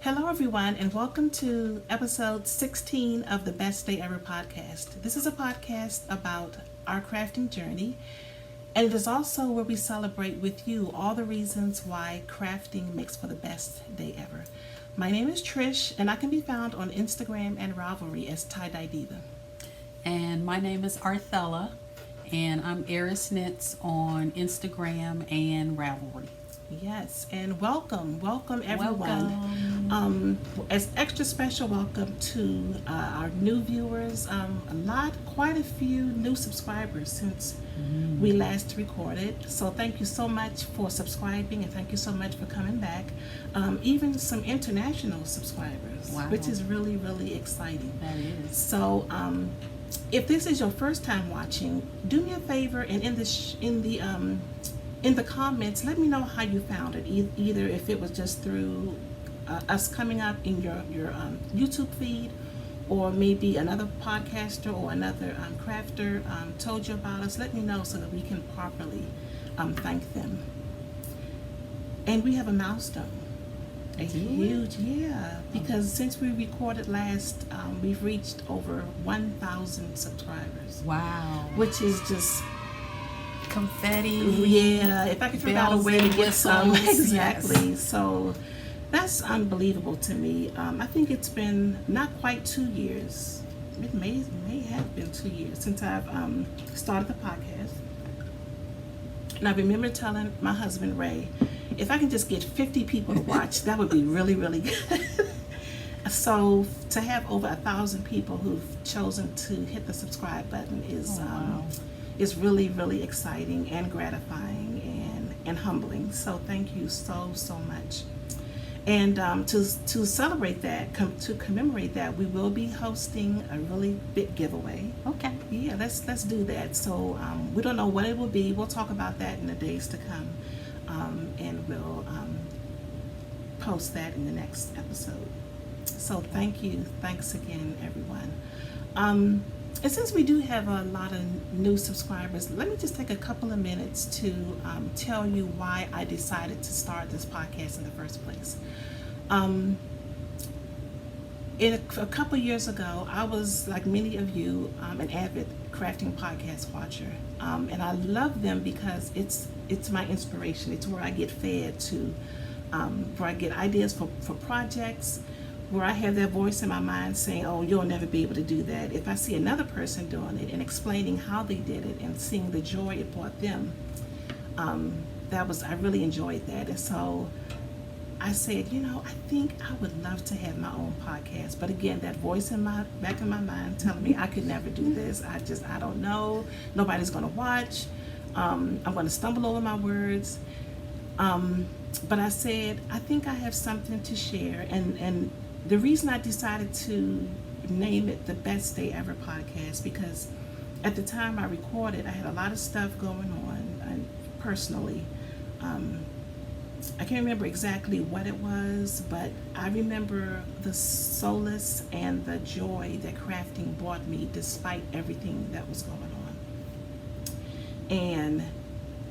Hello, everyone, and welcome to episode 16 of the Best Day Ever podcast. This is a podcast about our crafting journey, and it is also where we celebrate with you all the reasons why crafting makes for the best day ever. My name is Trish, and I can be found on Instagram and Ravelry as Tie-Dye Diva. And my name is Arthella, and I'm Fingerless Mitts on Instagram and Ravelry. Yes, and welcome everyone. Welcome. As extra special welcome to our new viewers. Quite a few new subscribers since we last recorded. So thank you so much for subscribing, and thank you so much for coming back. Even some international subscribers, Wow. which is really, really exciting. That is. So if this is your first time watching, do me a favor and in the comments, let me know how you found it. Either if it was just through us coming up in your YouTube feed, or maybe another podcaster or another crafter told you about us. Let me know so that we can properly thank them. And we have a milestone. Because since we recorded last, we've reached over 1,000 subscribers. Wow. Which is just Confetti. Yeah, if I could figure out a way to get some. whistles, Exactly. yes. So that's unbelievable to me. I think it's been not quite 2 years. It may have been 2 years since I've started the podcast. And I remember telling my husband, Ray, if I can just get 50 people to watch, that would be really, really good. So to have over 1,000 people who've chosen to hit the subscribe button is really, really exciting and gratifying and humbling. So thank you so much. And to celebrate that, to commemorate that, we will be hosting a really big giveaway. Okay. Yeah, let's do that. So we don't know what it will be. We'll talk about that in the days to come, and we'll post that in the next episode. So thank you. Thanks again, everyone. And since we do have a lot of new subscribers, let me just take a couple of minutes to tell you why I decided to start this podcast in the first place. A couple years ago, I was, like many of you, an avid crafting podcast watcher. And I love them because it's my inspiration. It's where I get fed to, where I get ideas for projects, where I have that voice in my mind saying, oh, you'll never be able to do that. If I see another person doing it and explaining how they did it and seeing the joy it brought them, I really enjoyed that. And so I said, I think I would love to have my own podcast. But again, that voice in my back of my mind telling me I could never do this. I don't know. Nobody's gonna watch. I'm gonna stumble over my words. But I said, I think I have something to share. And the reason I decided to name it the Best Day Ever podcast, because at the time I recorded, I had a lot of stuff going on personally. I can't remember exactly what it was, but I remember the solace and the joy that crafting brought me despite everything that was going on. And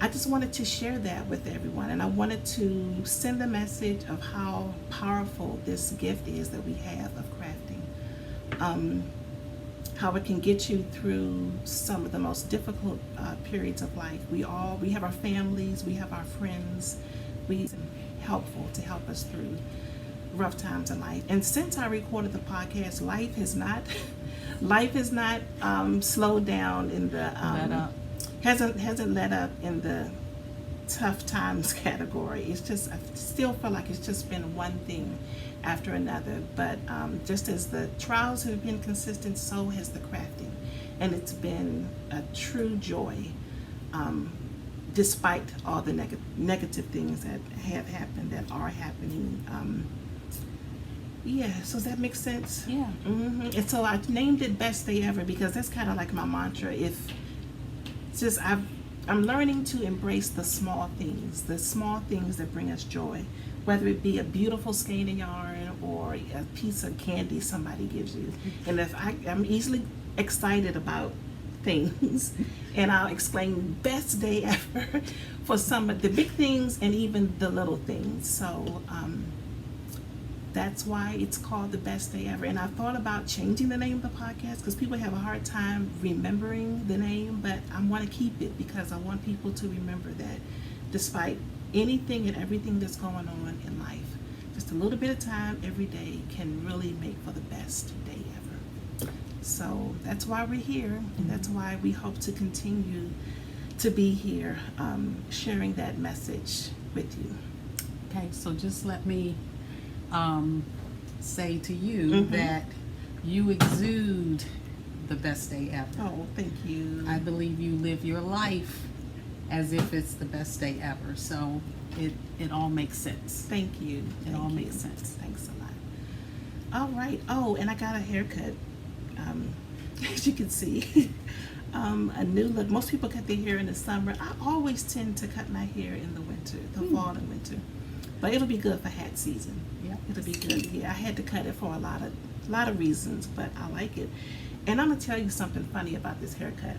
I just wanted to share that with everyone, and I wanted to send the message of how powerful this gift is that we have of crafting. How it can get you through some of the most difficult periods of life. We have our families, we have our friends, helpful to help us through rough times in life. And since I recorded the podcast, life has not slowed down in the hasn't let up in the tough times category. It's just, I still feel like it's just been one thing after another. But just as the trials have been consistent, so has the crafting. And it's been a true joy, despite all the negative things that have happened, that are happening. So does that make sense? Yeah. And so I named it Best Day Ever because that's kind of like my mantra. I'm learning to embrace the small things that bring us joy, whether it be a beautiful skein of yarn or a piece of candy somebody gives you. And if I'm easily excited about things, and I'll explain Best Day Ever for some of the big things and even the little things. So That's why it's called The Best Day Ever. And I've thought about changing the name of the podcast because people have a hard time remembering the name, but I want to keep it because I want people to remember that despite anything and everything that's going on in life, just a little bit of time every day can really make for the best day ever. So that's why we're here, and that's why we hope to continue to be here, sharing that message with you. Okay, so just let me say to you that you exude the best day ever. Oh, thank you. I believe you live your life as if it's the best day ever. So it all makes sense. Thank you. It all makes sense. Thanks a lot. All right. Oh, and I got a haircut. As you can see, a new look. Most people cut their hair in the summer. I always tend to cut my hair in the winter, the fall and winter. But it'll be good for hat season. Yeah, it'll be good. Yeah, I had to cut it for a lot of reasons, but I like it. And I'm gonna tell you something funny about this haircut.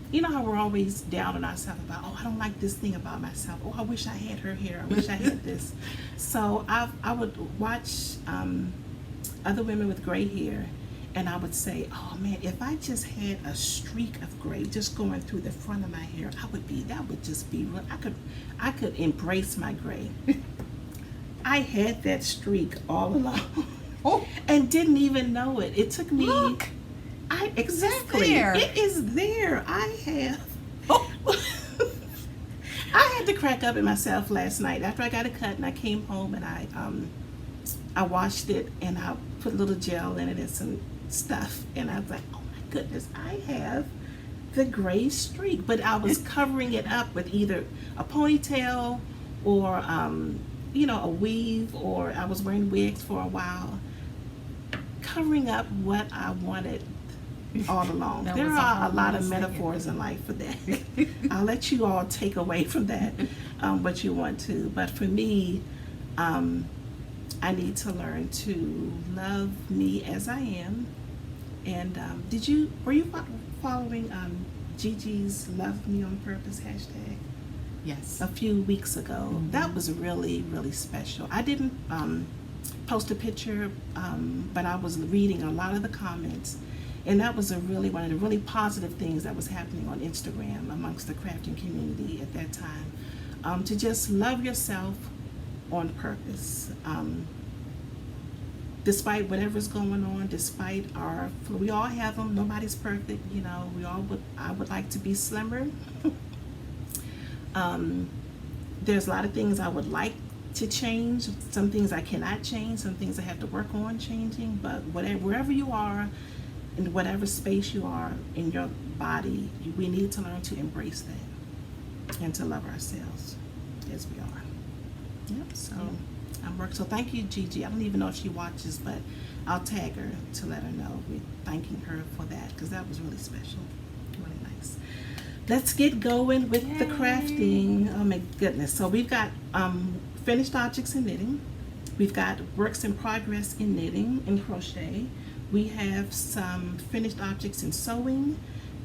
You know how we're always down on ourselves about, oh, I don't like this thing about myself. Oh, I wish I had her hair. I wish I had this. So I would watch other women with gray hair, and I would say, oh man, if I just had a streak of gray just going through the front of my hair, that would just be real. I could embrace my gray. I had that streak all along. Oh, and didn't even know it. It took me. look. Exactly. There. It is there. I have. Oh. I had to crack up at myself last night after I got it cut, and I came home and I washed it and I put a little gel in it and some stuff, and I was like, oh my goodness, I have the gray streak. But I was covering it up with either a ponytail or a weave, or I was wearing wigs for a while, covering up what I wanted all along. There are a lot of metaphors in life for that. I'll let you all take away from that what you want to. But for me, I need to learn to love me as I am. And were you following Gigi's Love Me on Purpose hashtag? Yes. A few weeks ago. That was really, really special. I didn't post a picture, but I was reading a lot of the comments, and that was one of the really positive things that was happening on Instagram amongst the crafting community at that time. To just love yourself on purpose. Despite whatever's going on, we all have them. Nobody's perfect, I would like to be slimmer. There's a lot of things I would like to change. Some things I cannot change. Some things I have to work on changing. But wherever you are, in whatever space you are in your body, we need to learn to embrace that and to love ourselves as we are. Yep. So I'm working. So thank you, Gigi. I don't even know if she watches, but I'll tag her to let her know we're thanking her for that, because that was really special, really nice. Let's get going with the crafting. Oh my goodness. So we've got finished objects in knitting. We've got works in progress in knitting and crochet. We have some finished objects in sewing,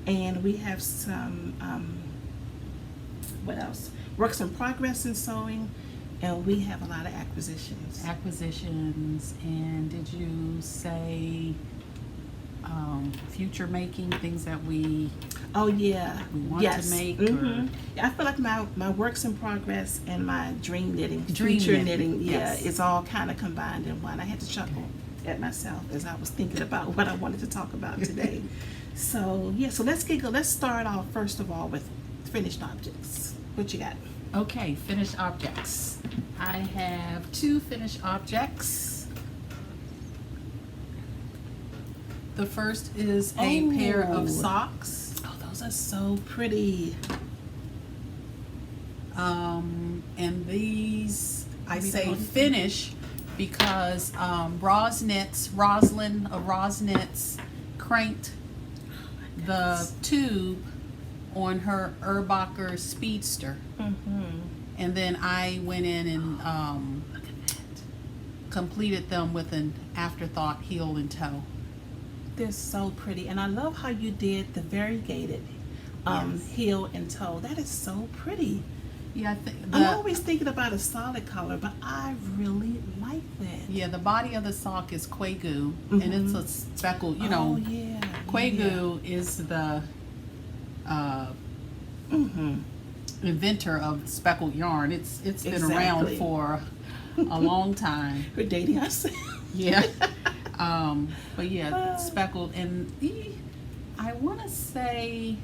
and we have some, what else? Works in progress in sewing, and we have a lot of acquisitions. And did you say future making, things that we want to make? Mm-hmm. I feel like my works in progress and my dream knitting, knitting, it's all kind of combined in one. I had to chuckle at myself as I was thinking about what I wanted to talk about today. So let's start off first of all with finished objects. What you got? Okay, finished objects. I have 2 finished objects. The first is a pair of socks. Oh, those are so pretty. And these, I say finish because Rosalind of Roz Knits cranked the tube on her Erbacher Speedster. And then I went in and completed them with an afterthought heel and toe. They're so pretty, and I love how you did the variegated heel and toe. That is so pretty. Yeah, I'm always thinking about a solid color, but I really like that. Yeah, the body of the sock is Quagu, and it's a speckled, you know. Oh, yeah. Quagu is the inventor of speckled yarn. It's been around Exactly. for a long time. We're dating ourselves. Yeah. But yeah, speckled, and I want to say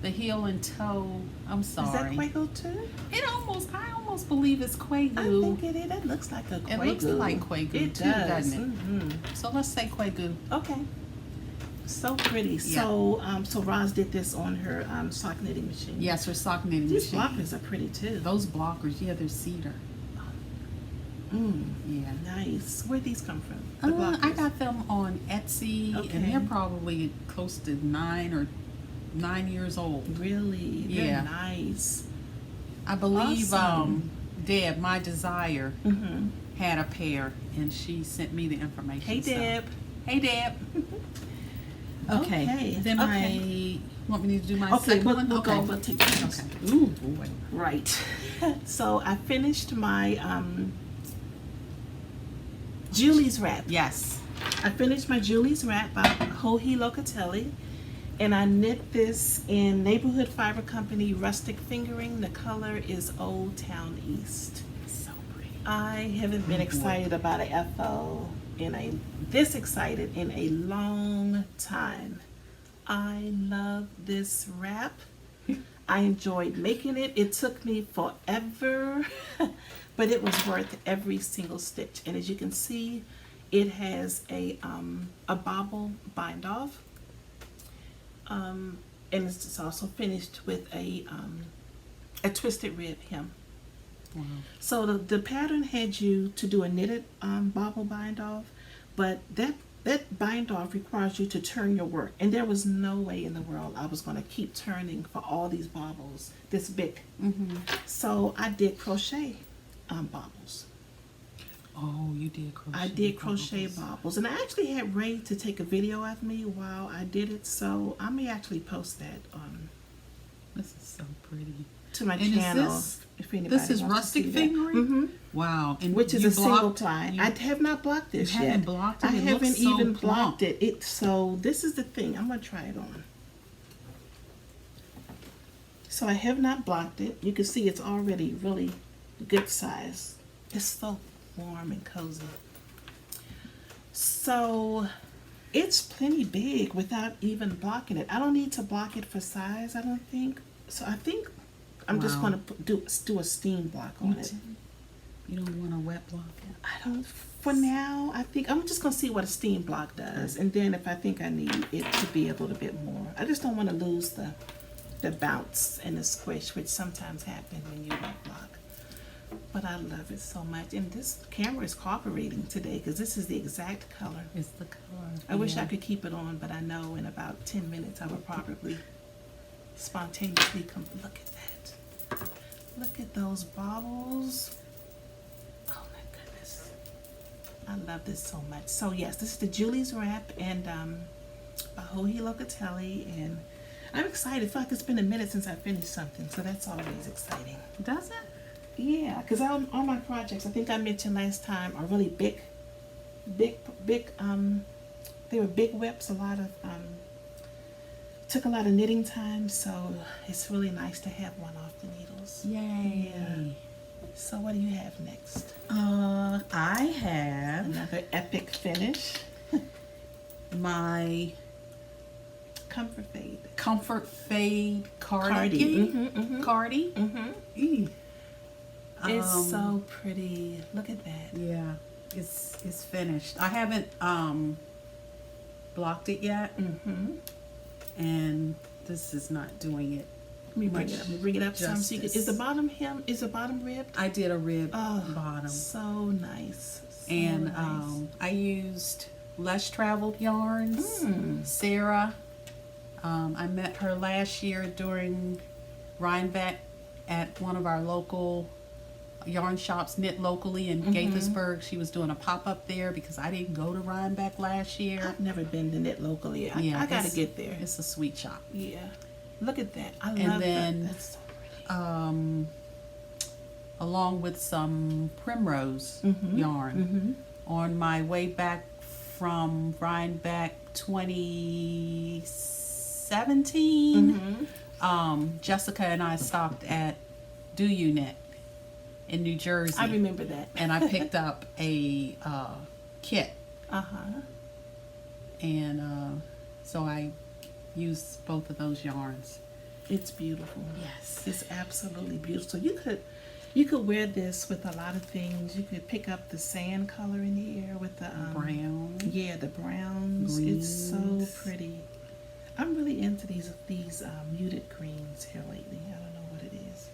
the heel and toe. I'm Is that sorry. Quago too? I almost believe it's Quagu. I think it is. That looks like a Quago. It looks like Quagu It too, does. doesn't it? Mm-hmm. So let's say Quagu. Okay. So pretty. Yeah. So Roz did this on her sock knitting machine. Yes, her sock knitting These machine. blockers are pretty too. Those blockers, yeah, they're cedar. Yeah. Nice. Where'd these come from? The I blockers? got them on Etsy, Okay. and they're probably close to 9 years old. Really? They're Yeah. nice. I believe Awesome. Deb, my desire, Mm-hmm. had a pair, and she sent me the information. Hey, so- Deb. Hey, Deb. Okay. Okay, Then okay. want me to do my Okay, second one? we'll Okay. go. We'll take turns. Okay. Ooh, boy. Right. So I finished my Julie's wrap. Yes. I finished my Julie's wrap by Joji Locatelli, and I knit this in Neighborhood Fiber Company Rustic Fingering. The color is Old Town East. So pretty. I haven't been excited about a FO this excited in a long time. I love this wrap. I enjoyed making it. It took me forever, but it was worth every single stitch. And as you can see, it has a bobble bind off, and it's also finished with a twisted rib hem. Wow. So the pattern had you to do a knitted bobble bind off, but that bind off requires you to turn your work, and there was no way in the world I was going to keep turning for all these bobbles this big. So I did crochet bobbles. Oh, you did crochet. I did crochet bobbles, and I actually had Ray to take a video of me while I did it, so I may actually post that This is so pretty. to my And is channel. this- If anybody This is wants to rustic see that. fingering? Mhm. Wow. And Which is you a single blocked- ply. you- I have not blocked this You yet. haven't blocked it? I It haven't looks so even plump. blocked it. So this is the thing. I'm gonna try it on. So I have not blocked it. You can see it's already really good size. It's so warm and cozy. So it's plenty big without even blocking it. I don't need to block it for size, I don't think. So I think I'm just Wow. gonna do a steam block on it. You don't want to wet block it? I don't, for now, I think I'm just gonna see what a steam block does, and then if I think I need it to be a little bit more. I just don't want to lose the bounce and the squish, which sometimes happen when you wet block. But I love it so much, and this camera is cooperating today because this is the exact color. It's the color. I wish I could keep it on, but I know in about 10 minutes I would probably spontaneously come. Look at that. Look at those bobbles. Oh my goodness. I love this so much. So yes, this is the Julie's wrap and by Joji Locatelli, and I'm excited. I feel like it's been a minute since I finished something, so that's always exciting. Does it? Yeah, because all my projects, I think I mentioned last time, are really big, they were big whips, took a lot of knitting time, so it's really nice to have one off the needles. Yay. Yeah. So what do you have next? I have Another epic finish. my Comfort Fade. Comfort Fade cardigan. Mm-hmm. Cardi. Mm-hmm. Mm. It's so pretty. Look at that. Yeah, it's finished. I haven't blocked it yet, Mm-hmm. and this is not doing it. Let me bring it up. Let me bring it up some so you can, justice. is the bottom ribbed? I did a rib Oh, bottom, so nice. So and nice. I used less traveled yarns. Sarah, I met her last year during Rhinebeck at one of our local yarn shops, Knit Locally in Gaithersburg. She was doing a pop-up there because I didn't go to Rhinebeck last year. I've never been to Knit Locally. I gotta it's- get there. It's a sweet shop. Yeah. Look at that. I And love then, that. That's so pretty. Along with some primrose yarn on my way back from Rhinebeck 2017. Jessica and I stopped at Do You Knit in New Jersey. I remember that. And I picked up a kit. And so I used both of those yarns. It's beautiful. Yes. It's absolutely beautiful. So you could wear this with a lot of things. You could pick up the sand color in here with the brown. Yeah, the browns. Greens. It's so pretty. I'm really into these muted greens here lately. I don't know what it is.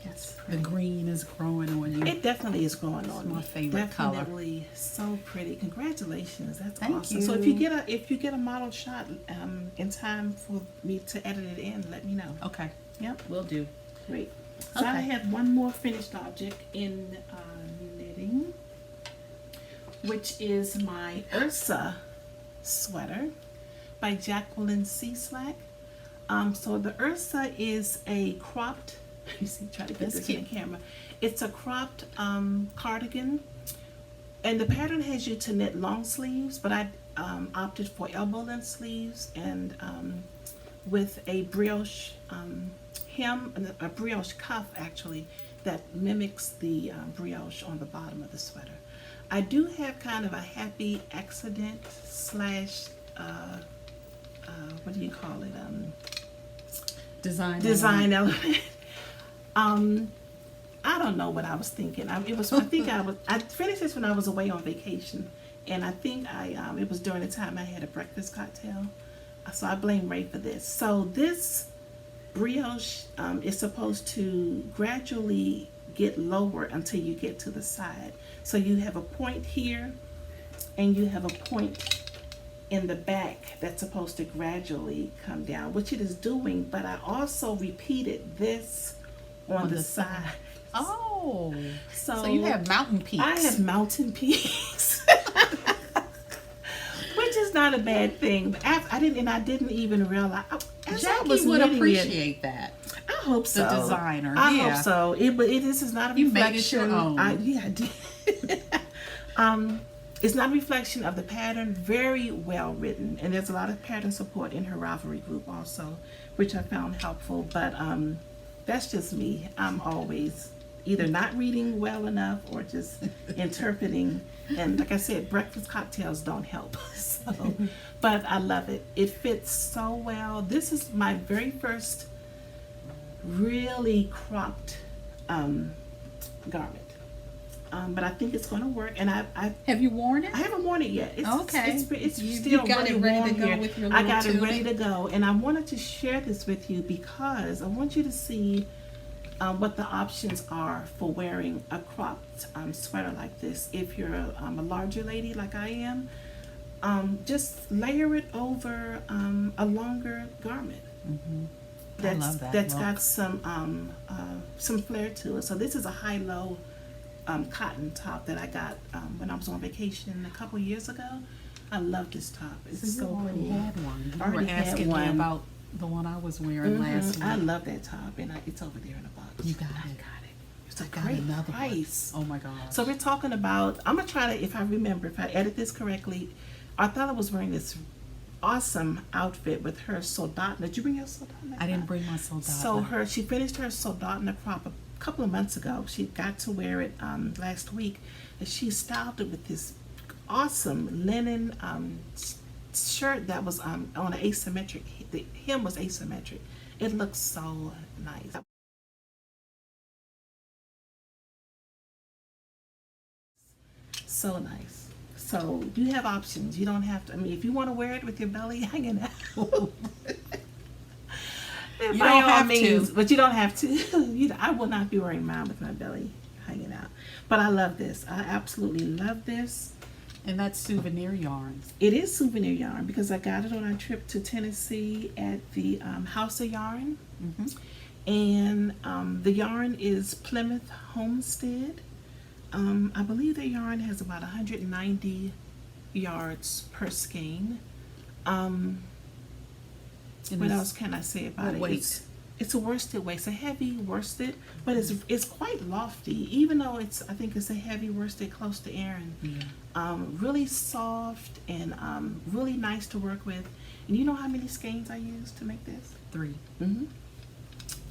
It's The green is growing on you. It definitely is growing on me. My favorite color. Definitely so pretty. Congratulations. That's Thank awesome. you. So if you get a model shot in time for me to edit it in, let me know. Okay. Yep. Will do. Great. So Okay. I have one more finished object in knitting, which is my Elsa Sweater by Jacqueline C. Slack. So the Elsa is a cropped, you see, try to get That's this in the camera. It's a cropped cardigan, and the pattern has you to knit long sleeves, but I opted for elbow length sleeves and with a brioche hem, a brioche cuff actually, that mimics the brioche on the bottom of the sweater. I do have kind of a happy accident slash what do you call it? Design Element. I don't know what I was thinking. I finished this when I was away on vacation, and I think it was during the time I had a breakfast cocktail, so I blame Ray for this. So this brioche is supposed to gradually get lower until you get to the side. So you have a point here, and you have a point in the back that's supposed to gradually come down, which it is doing, but I also repeated this on the side. Oh, so you have mountain peaks. I have mountain peaks, which is not a bad thing. But I didn't even realize. Jackie would appreciate that. I hope so. The designer. I hope so. This is not a reflection. You made it your own. I did. It's not a reflection of the pattern. Very well written, and there's a lot of pattern support in her Ravelry group also, which I found helpful. But that's just me. I'm always either not reading well enough or just interpreting. And like I said, breakfast cocktails don't help. So, but I love it. It fits so well. This is my very first really cropped garment. But I think it's going to work, and I have you worn it? I haven't worn it yet. It's, okay, it's you still got really it ready warm to go here. with your I little got it tunic? ready to go, and I wanted to share this with you because I want you to see what the options are for wearing a cropped sweater like this. If you're a larger lady like I am, just layer it over a longer garment. I love that That's look. got some flair to it. So this is a high-low cotton top that I got when I was on vacation a couple years ago. I love this top. It's so already cool. had one. You Already were had asking me one. about the one I was wearing last week. I love that top, and it's over there in a box. You got I it. got it. It's a got great another one. price. Oh my gosh. So we're talking about, I'm going to try to, if I remember, if I edit this correctly, Arthella was wearing this awesome outfit with her soldotna. Did you bring your soldotna? I didn't bring my soldotna. So she finished her soldotna crop a couple of months ago. She got to wear it last week, and she styled it with this awesome linen shirt that was on an asymmetric. The hem was asymmetric. It looks so nice. So nice. So you have options. You don't have to. I mean, if you want to wear it with your belly hanging out. You don't have to. But you don't have to. I will not be wearing mine with my belly hanging out. But I love this. I absolutely love this. And that's souvenir yarns. It is souvenir yarn because I got it on our trip to Tennessee at the House of Yarn. And the yarn is Plymouth Homestead. I believe the yarn has about 190 yards per skein. What else can I say about it? Weight. It's a worsted weight. It's a heavy worsted, but it's quite lofty. Even though I think it's a heavy worsted close to Erin. Really soft and really nice to work with. And you know how many skeins I used to make this? 3. Mm-hmm.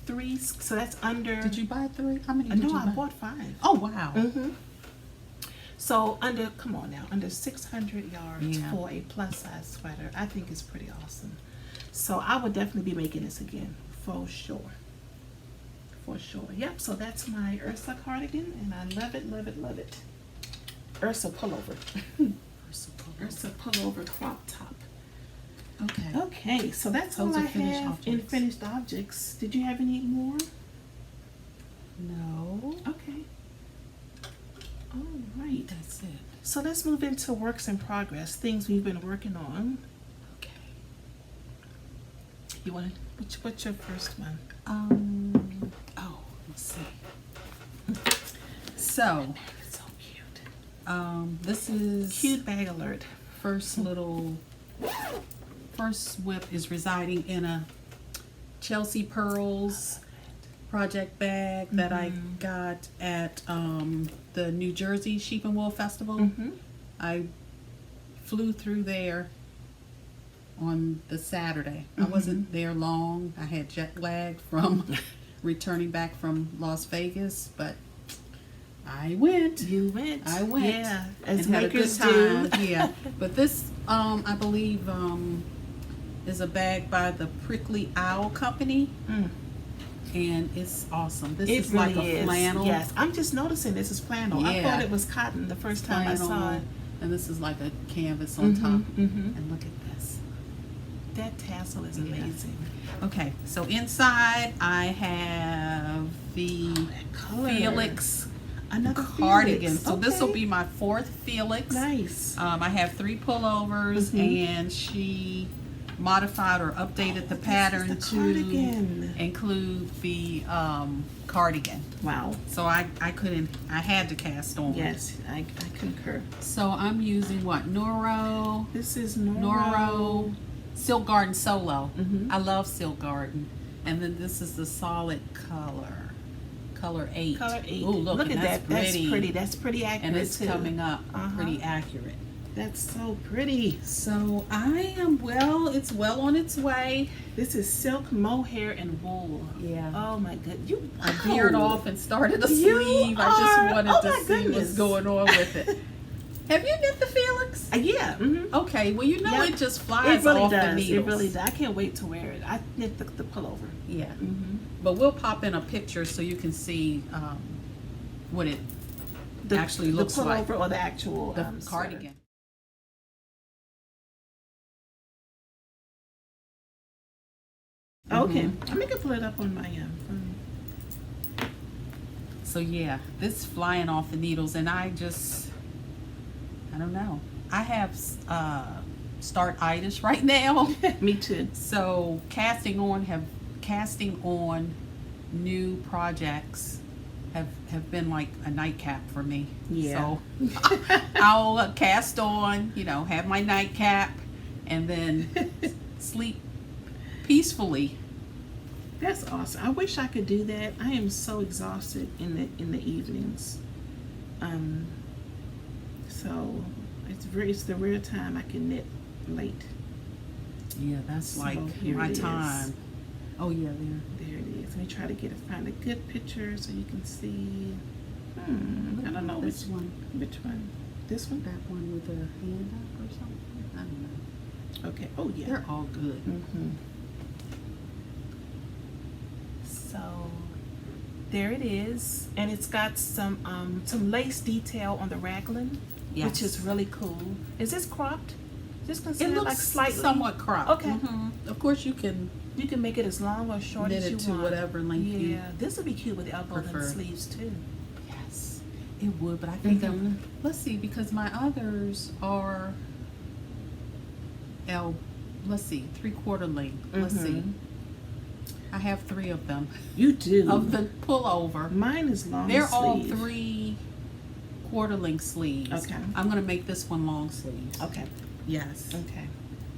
3, so that's under. Did you buy 3? How many did No, you I buy? bought 5. Oh, wow. Mm-hmm. So come on now, under 600 yards Yeah. for a plus size sweater, I think is pretty awesome. So I would definitely be making this again, for sure. For sure. Yep, so that's my Ursa cardigan, and I love it, love it, love it. Ursa pullover. Ursa pullover crop top. Okay. Okay, so that's Those all are I finished have in objects. finished objects. Did you have any more? No. Okay. All right. That's it. So let's move into works in progress, things we've been working on. Okay. You want to, what's your first one? Oh, let's see. So, It's so cute. this is Cute bag alert. first whip is residing in a Chelsea Pearls project bag that I got at the New Jersey Sheep and Wool Festival. Mm-hmm. I flew through there on the Saturday. I wasn't there long. I had jet lag from returning back from Las Vegas, but I went. You went. I went. Yeah, as and had a good makers time. do. Yeah, but this, I believe, is a bag by the Prickly Owl Company, and it's awesome. This is really like a flannel. Yes, I'm just noticing this is flannel. I Yeah. thought it was cotton the first time I saw it. And this is like a canvas on top. Mm-hmm. And look at this. That tassel is Yeah. amazing. Okay, so inside I have the Color. Felix Another cardigan. Felix. So this will Okay. be my 4th Felix. Nice. I have 3 pullovers, and she modified or updated the pattern This is the to cardigan. include the cardigan. Wow. So I had to cast on. Yes, I concur. So I'm using what? Noro This is Noro. Silk Garden Solo. Mhm. I love Silk Garden. And then this is the solid color 8. Color 8. Ooh, look at and that. that's pretty. That's pretty accurate And it's too. coming up Uh-huh. pretty accurate. That's so pretty. So it's well on its way. This is silk, mohair, and wool. Yeah. Oh my good. I veered off and started a You sleeve. I are- just wanted oh to my see goodness. what's going on with it. Have you knit the Felix? Yeah. Mm-hmm. Okay, well you know Yep. it just flies It really off does. the needles. It really does. I can't wait to wear it. I knit the pullover. Yeah. Mm-hmm. But we'll pop in a picture so you can see what it actually looks the like. pullover or the actual The sweater. cardigan. Okay, I'm gonna pull it up on my So yeah, this flying off the needles, and I don't know. I have start-itis right now. Me too. So casting on new projects have been like a nightcap for me. Yeah. So I'll cast on, have my nightcap, and then sleep peacefully. That's awesome. I wish I could do that. I am so exhausted in the evenings. So it's the rare time I can knit late. Yeah, that's So like here my it is. time. Oh yeah, There it is. Let me try to find a good picture so you can see. I don't know this one. Which one? This one? That one with the hand up or something. I don't know. Okay. Oh yeah. They're all good. Mm-hmm. So there it is, and it's got some lace detail on the raglan, Yes. which is really cool. Is this cropped? Is this It considered looks like slightly? somewhat cropped. Okay. Of course, you can You can make it as long or short knit as you it to want. whatever length you. Yeah, this would be cute with elbow length prefer. sleeves too. Yes, it would. But I think Mhm. let's see, because my others are let's see, 3/4 length. Let's see. Mhm. I have 3 of them You do. of the pullover. Mine is long They're all sleeve. 3/4 length sleeves. Okay. I'm gonna make this one long sleeves. Okay. Yes. Okay.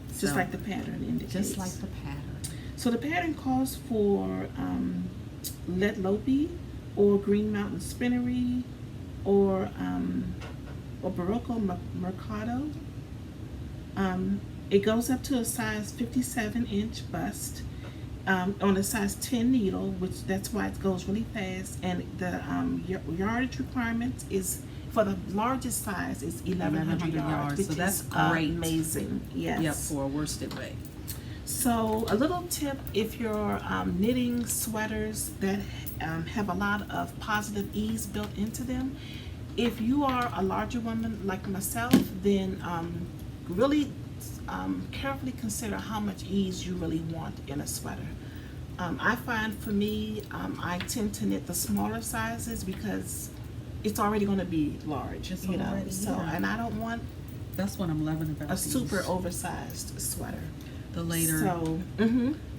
Just So, like the pattern indicates. Just like the pattern. So the pattern calls for Let Lopi or Green Mountain Spinnery or or Barocco Mercado. It goes up to a size 57-inch bust on a size 10 needle, which that's why it goes really fast. And the yardage requirement is, for the largest size, is 1,100 yards, which so that's is great. Amazing. Yes. Yep, for a worsted weight. So a little tip, if you're knitting sweaters that have a lot of positive ease built into them, if you are a larger woman like myself, then really carefully consider how much ease you really want in a sweater. I find for me, I tend to knit the smaller sizes because it's already going to be large, It's you know. already, So, yeah. and I don't want That's what I'm loving about a these. super oversized sweater. The later, So,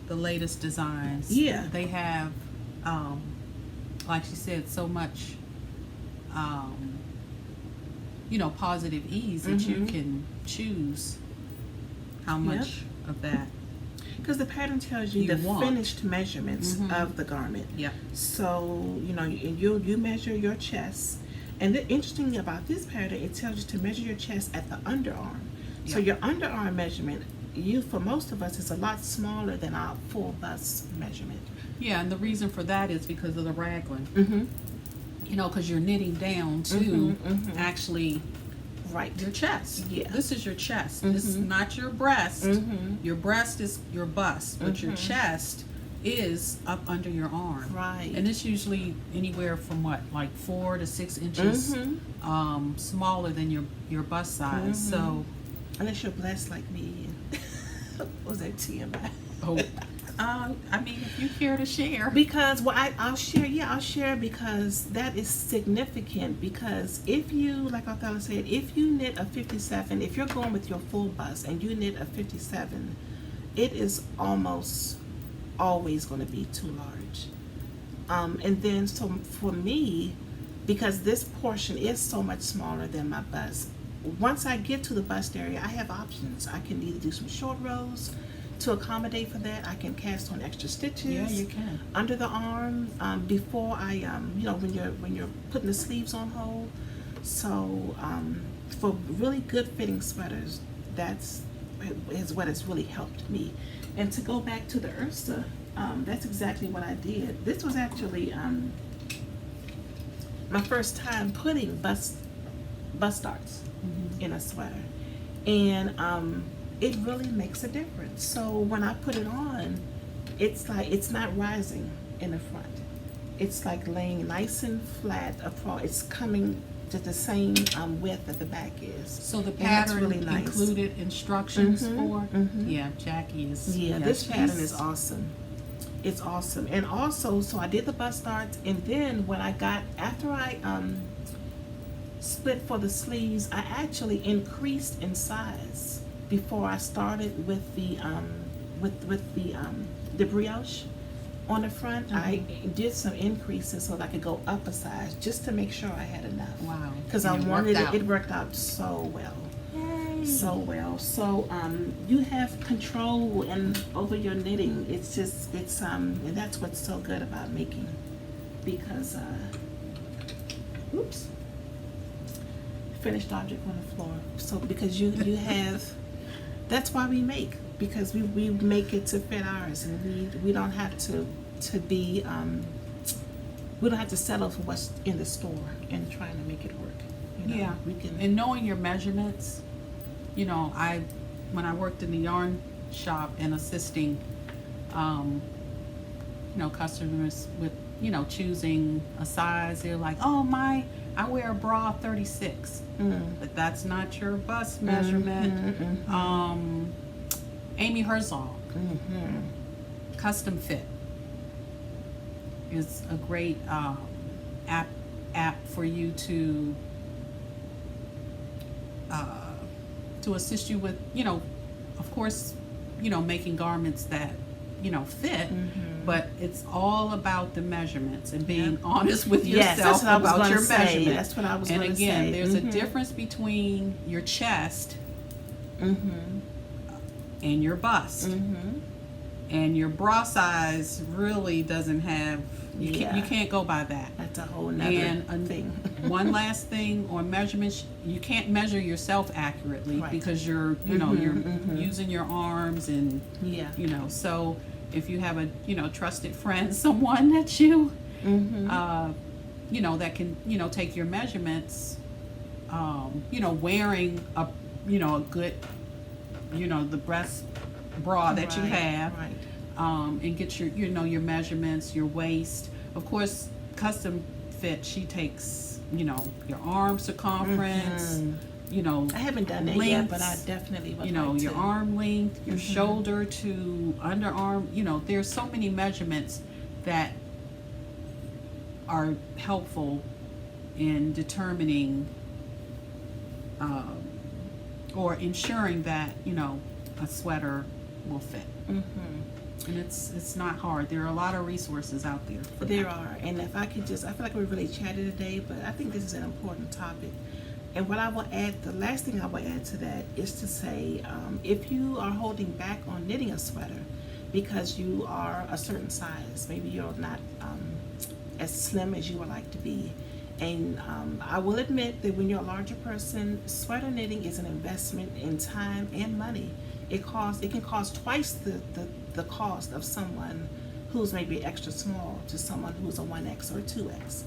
the latest designs. Yeah. They have, like she said, so much, positive ease that you can choose how much of that. because the pattern tells you, You the want. finished measurements of the garment. Yep. So, you measure your chest. And the interesting thing about this pattern, it tells you to measure your chest at the underarm. So Yeah. your underarm measurement, for most of us, is a lot smaller than our full bust measurement. Yeah, and the reason for that is because of the raglan. Mm-hmm. Because you're knitting down to actually Right. your chest. Yeah. This is your chest. This is not your breast. Your breast is your bust, but your chest is up under your arm. Right. And it's usually anywhere from like 4 to 6 inches smaller than your bust size. So, Unless you're blessed like me. Was that TMI? I mean, if you care to share. Because I'll share. Yeah, I'll share because that is significant. Because if you, like Arthella said, if you knit a 57, if you're going with your full bust and you knit a 57, it is almost always going to be too large. And then so for me, because this portion is so much smaller than my bust, once I get to the bust area, I have options. I can either do some short rows to accommodate for that. I can cast on extra stitches. Yeah, you can. Under the arm before I, when you're putting the sleeves on hold. So for really good fitting sweaters, that's what has really helped me. And to go back to the Ursa, that's exactly what I did. This was actually my first time putting bust darts in a sweater, and it really makes a difference. So when I put it on, it's like it's not rising in the front. It's like laying nice and flat across. It's coming to the same width that the back is. So the And that's pattern really nice. included instructions for? Yeah, Jackie is. Yeah, this pattern she's- is awesome. It's awesome. And also, so I did the bust darts, and then when after I split for the sleeves, I actually increased in size before I started with the the brioche on the front. I did some increases so that I could go up a size just to make sure I had enough. Wow. Because And I wanted worked out. it worked out so well. Yay. So well. So you have control over your knitting. It's and that's what's so good about making, because oops, finished object on the floor. So because you have, that's why we make, because we make it to fit ours, and we don't have to be we don't have to settle for what's in the store and trying to make it work. Yeah, we can. and knowing your measurements, when I worked in the yarn shop and assisting, customers with, choosing a size, they're like, oh, I wear a bra 36, but that's not your bust measurement. Amy Herzog, Custom Fit is a great app for you to assist you with, of course, making garments that, fit, but it's all about the measurements and being honest with Yes, yourself that's what I was about gonna your say. measurement. That's what I was and gonna again, say. there's a difference between your chest and your bust. And your bra size really doesn't have Yeah. You can't go by that. That's a whole nother And thing. one last thing on measurements, you can't measure yourself accurately Right. because you're, you're using your arms and, Yeah. so if you have a, trusted friend, someone that you, that can, take your measurements, wearing a, a good, the breast bra that you Right, have, right. and get your, your measurements, your waist. Of course, custom fit, she takes, your arm circumference, I haven't done that yet, but I definitely would like your to. arm length, your shoulder to underarm. There's so many measurements that are helpful in determining or ensuring that a sweater will fit. And it's not hard. There are a lot of resources out there. There are, and if I could I feel like we're really chatty today, but I think this is an important topic. And what I will add, the last thing I will add to that is to say, if you are holding back on knitting a sweater because you are a certain size, maybe you're not as slim as you would like to be, and I will admit that when you're a larger person, sweater knitting is an investment in time and money. It can cost twice the cost of someone who's maybe extra small to someone who's a 1X or a 2X.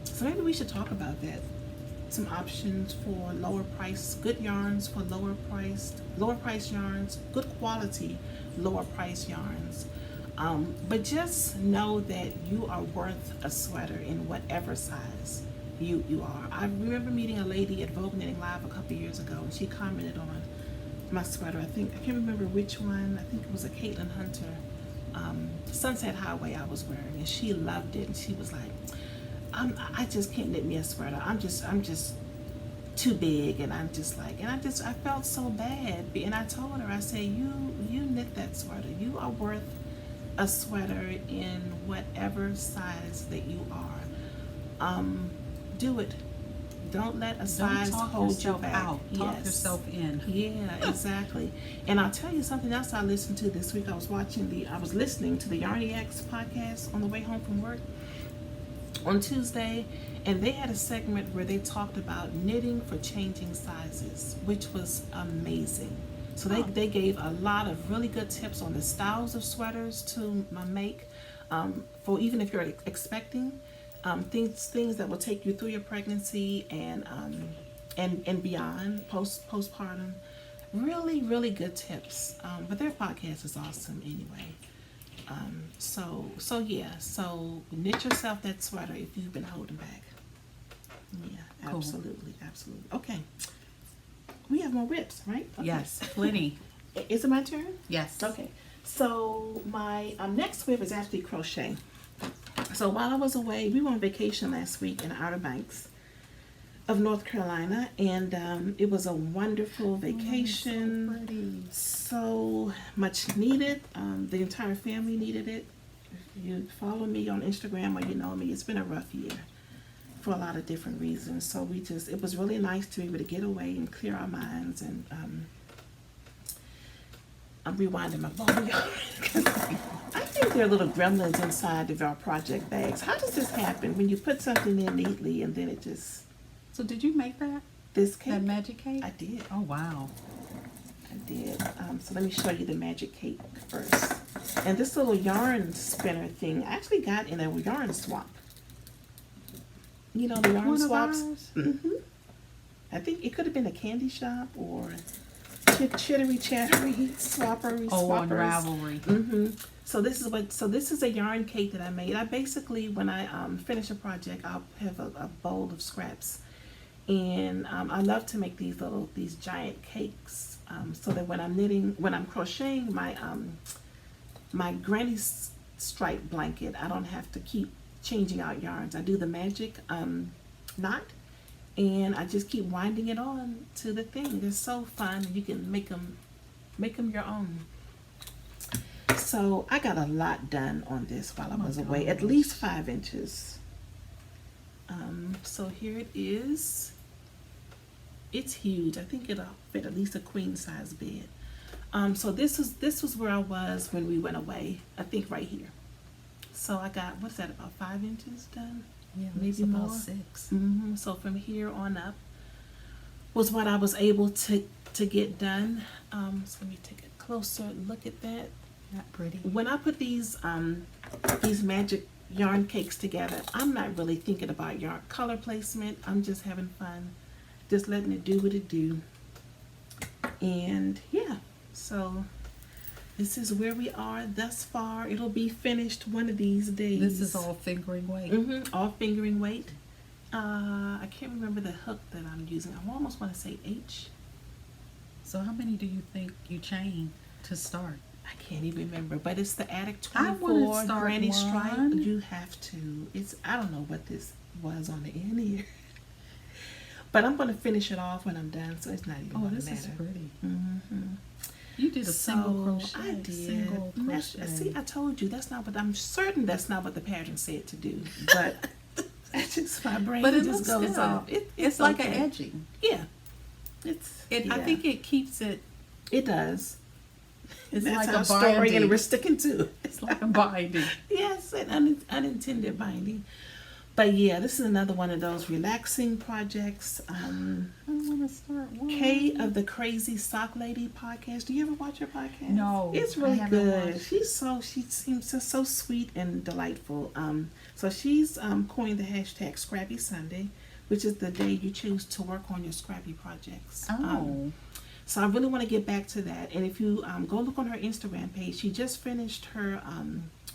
So maybe we should talk about that. Some options for lower price, good yarns for lower price yarns, good quality, lower price yarns. But just know that you are worth a sweater in whatever size you are. I remember meeting a lady at Vogue Knitting Live a couple years ago, and she commented on my sweater. I can't remember which one. I think it was a Caitlin Hunter Sunset Highway I was wearing, and she loved it, and she was like, I just can't knit me a sweater. I'm just too big, and I felt so bad. And I told her, I said, you knit that sweater. You are worth a sweater in whatever size that you are. Do it. Don't let a size hold you back. Talk yourself in. Yeah, exactly. And I'll tell you something else I listened to this week. I was listening to the Yarniacs podcast on the way home from work on Tuesday, and they had a segment where they talked about knitting for changing sizes, which was amazing. So they gave a lot of really good tips on the styles of sweaters to make, for even if you're expecting, things that will take you through your pregnancy and beyond, postpartum. Really, really good tips. But their podcast is awesome anyway. So knit yourself that sweater if you've been holding back. Yeah, cool. Absolutely. Okay. We have more rips, right? Okay. Yes, plenty. Is it my turn? Yes. Okay. So my next whip is actually crochet. So while I was away, we were on vacation last week in Outer Banks of North Carolina, and it was a wonderful vacation. So much needed. The entire family needed it. If you follow me on Instagram or you know me, it's been a rough year for a lot of different reasons. So it was really nice to be able to get away and clear our minds. And I'm rewinding my bone, y'all, because I think there are little gremlins inside of our project bags. How does this happen when you put something in neatly and then it just... So did you make that? This cake? That magic cake? I did. Oh, wow. I did. So let me show you the magic cake first. And this little yarn spinner thing I actually got in a yarn swap. You know, the yarn swaps? Mm-hmm. I think it could have been a candy shop or chittery chattery swappery. Oh, on Ravelry. Mm-hmm. So this is a yarn cake that I made. I basically, when I finish a project, I'll have a bowl of scraps. And I love to make these giant cakes, so that when I'm crocheting my granny stripe blanket, I don't have to keep changing out yarns. I do the magic knot, and I just keep winding it on to the thing. They're so fun. You can make them your own. So I got a lot done on this while I was away, at least 5 inches. So here it is. It's huge. I think it'll fit at least a queen size bed. So this was where I was when we went away. I think right here. So I got, what's that, about 5 inches done? Yeah, maybe it's about more. 6. So from here on up was what I was able to get done. So let me take a closer look at that. Not pretty. When I put these magic yarn cakes together, I'm not really thinking about yarn color placement. I'm just having fun, just letting it do what it do. And yeah, so this is where we are thus far. It'll be finished one of these days. This is all fingering weight. All fingering weight. I can't remember the hook that I'm using. I almost want to say H. So how many do you think you chain to start? I can't even remember, but it's the Attic I wanna 24 start Granny Stripe. one. You have to. It's, I don't know what this was on the end here, but I'm going to finish it off when I'm done, so it's not even going to this matter. is pretty. Mm-hmm. You did a single crochet. I did. Single crochet. See, I told you that's not what, I'm certain that's not what the pattern said to do, but it's just my brain But it just looks goes good. off. It's like okay. an edging. Yeah. I I think it keeps it. it does. It's That's like our a story, binding. and we're sticking to it. It's like a binding. Yes, an unintended binding. But yeah, this is another one of those relaxing projects. I want to start one. Kay of the Crazy Sock Lady podcast. Do you ever watch her podcast? No, it's I really haven't good. watched. She seems so sweet and delightful. So she's coined the hashtag Scrappy Sunday, which is the day you choose to work on your scrappy projects. Oh. So I really want to get back to that. And if you go look on her Instagram page, she just finished her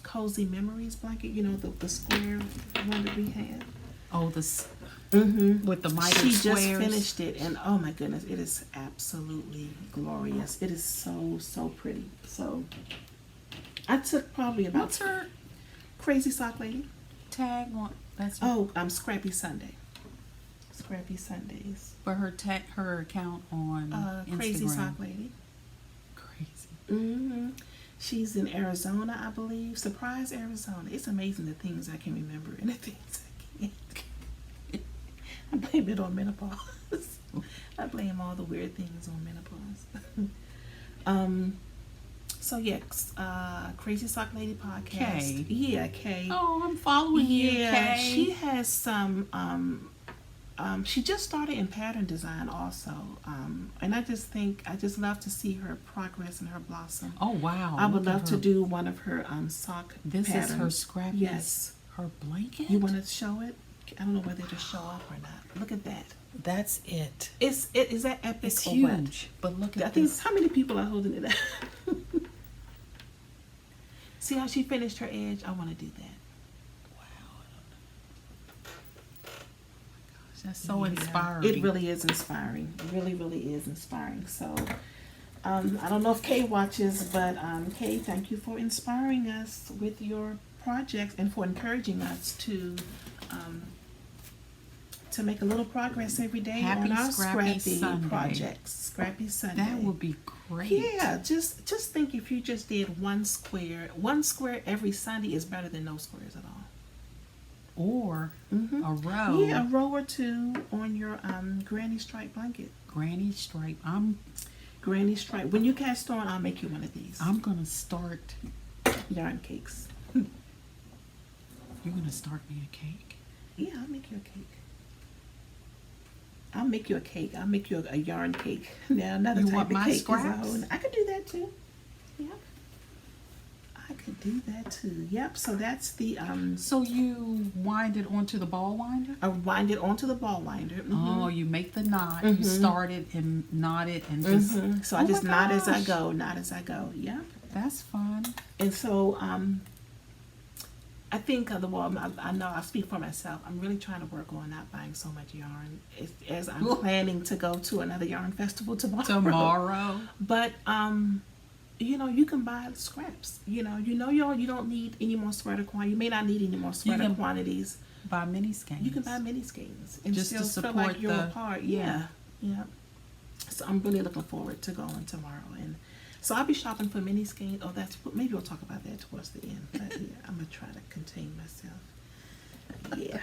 Cozy Memories blanket. You know, the square one that we had. Oh, this Mm-hmm. with the mitered She squares. just finished it, and oh my goodness, it is absolutely glorious. It is so pretty. So I took probably about What's her Crazy Sock Lady. tag on? That's Scrappy Sunday. Scrappy Sundays. for her her account on Instagram. Crazy Sock Lady. Crazy. Mm-hmm. She's in Arizona, I believe. Surprise, Arizona. It's amazing the things I can remember and the things I can't. I blame it on menopause. I blame all the weird things on menopause. So yes, Crazy Sock Lady podcast. Kay. Yeah, Kay. Oh, I'm following you, Yeah, Kay. she has some. She just started in pattern design also, and I just love to see her progress and her blossom. Oh wow! I would Look at love to her. do one of her sock This patterns. is her scrappy. Yes. Her blanket. You want to show it? I don't know whether to show up or not. Look at that. That's it. Is that epic? It's or huge. what? But look I at think this. how many people are holding it up? See how she finished her edge? I want to do that. That's so Yeah, inspiring. It really is inspiring. It really is inspiring. So, I don't know if Kay watches, but Kay, thank you for inspiring us with your projects and for encouraging us to make a little progress every day Happy on our Scrappy scrappy Sunday. projects. Scrappy Sunday. That would be great. Yeah, just think if you just did one square every Sunday is better than no squares at all. Or Mm-hmm. a row. Yeah, a row or two on your granny stripe blanket. Granny stripe. Granny stripe. When you cast on, I'll make you one of these I'm gonna start. yarn cakes. You're gonna start me a cake. Yeah, I'll make you a cake. I'll make you a cake. I'll make you a yarn cake. Now another You type want of my cake scraps? is I could do that too. Yep. I could do that too. Yep. So that's the So you wind it onto the ball winder? I wind it onto the ball winder. Mhm. Oh, you make the knot. Mhm. You start it and knot it and just. Mhm. So I Oh just my knot as I gosh. go. Knot as I go. Yep. That's fun. And so, I think I know I speak for myself. I'm really trying to work on not buying so much yarn as I'm planning to go to another yarn festival tomorrow. Tomorrow. But you can buy scraps. You don't need any more sweater quantity. You may not need any more sweater can quantities. Buy mini skeins. You can buy mini skeins and Just to still feel support like you're the- a part. Yeah. So I'm really looking forward to going tomorrow, and so I'll be shopping for mini skeins. Oh, maybe we'll talk about that towards the end. But yeah, I'm gonna try to contain myself. Yeah.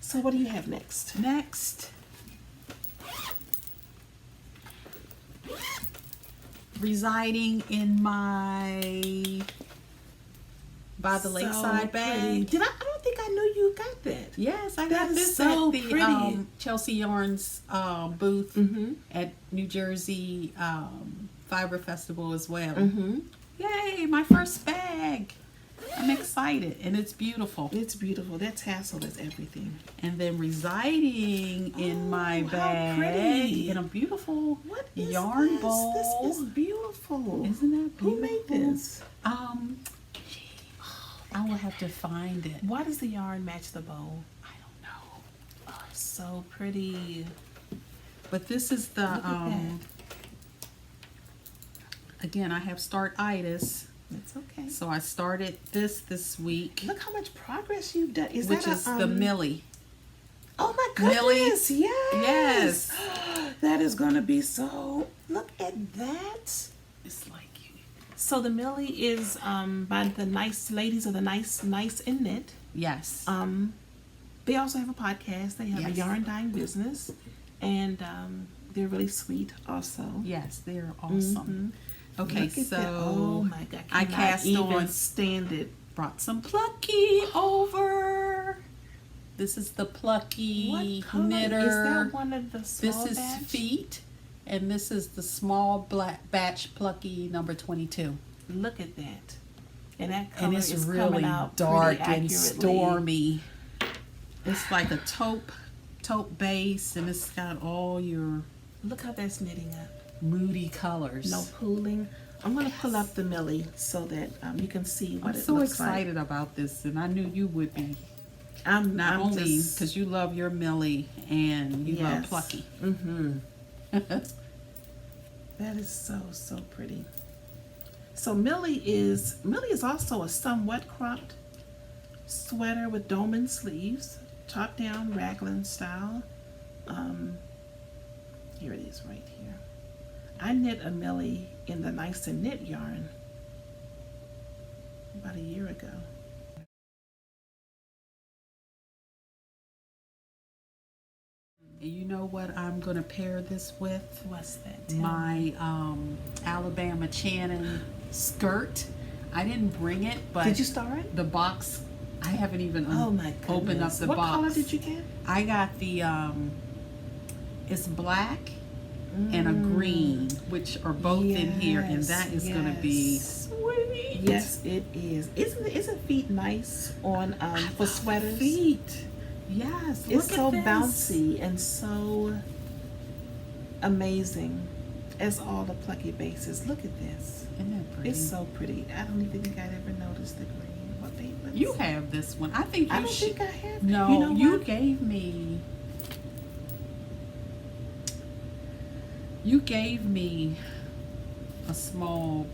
So what do you have next? Next. Residing in my by the Lakeside bag. Did I don't think I knew you got that. Yes, I That got is this so at the pretty. Chelsea Yarns booth Mm-hmm. at New Jersey Fiber Festival as well. Mm-hmm. Yay, my first bag. I'm excited, and it's beautiful. It's beautiful. That tassel is everything. And then residing in my how bag pretty. in a beautiful What is yarn this? bowl. This is beautiful. Isn't that beautiful? Who made this? I will have to find it. Why does the yarn match the bow? I don't know. Oh, so pretty. But this is the Look at that. again, I have start-itis. It's okay. So I started this week, Look how much progress you've done. which is the Millie. Oh my Millie. goodness! Yes. Yes. That is gonna be so. Look at that. It's like you. So the Millie is by the nice ladies of the nice and knit. Yes. They also have a podcast. They have a Yes. yarn dyeing business, and they're really sweet. Also. Yes, they're awesome. Okay, Look at so that. Oh my God! I cannot cast even on, stand it. brought some Plucky over. This is the Plucky What color knitter. is that? One of the This small is batch? feet, and this is the small black batch Plucky number 22. Look at that. And that color And it's is really coming out dark pretty and accurately. stormy. It's like a taupe base, and it's got all your Look how that's knitting up. moody colors. No pooling. I'm going to pull up the Millie so that you can see what I'm it so looks excited about this, and I knew you would be. like. I'm Not only just- because you love your Millie and you love Yes. Plucky. That is so pretty. So Millie is also a somewhat cropped sweater with dolman sleeves, top down raglan style. Here it is right here. I knit a Millie in the Nice and Knit yarn about a year ago. And you know what I'm going to pair this with? What's that? Tell me. My Alabama Channon skirt. I didn't bring it, but Did you start? the box, I haven't even Oh my opened up goodness. the What box. color did you get? I got the it's black and a green, which are both in here, and that is going to be yes. sweet. Yes, it is. Isn't feet nice on for sweaters? Feet. Yes, It's look so at this. bouncy and so amazing as all the Plucky bases. Look at this. Isn't that pretty? It's so pretty. I don't even think I'd ever noticed the green. What they You have this one. I think you I don't should. think I have. No, you know you what? gave me. You gave me a small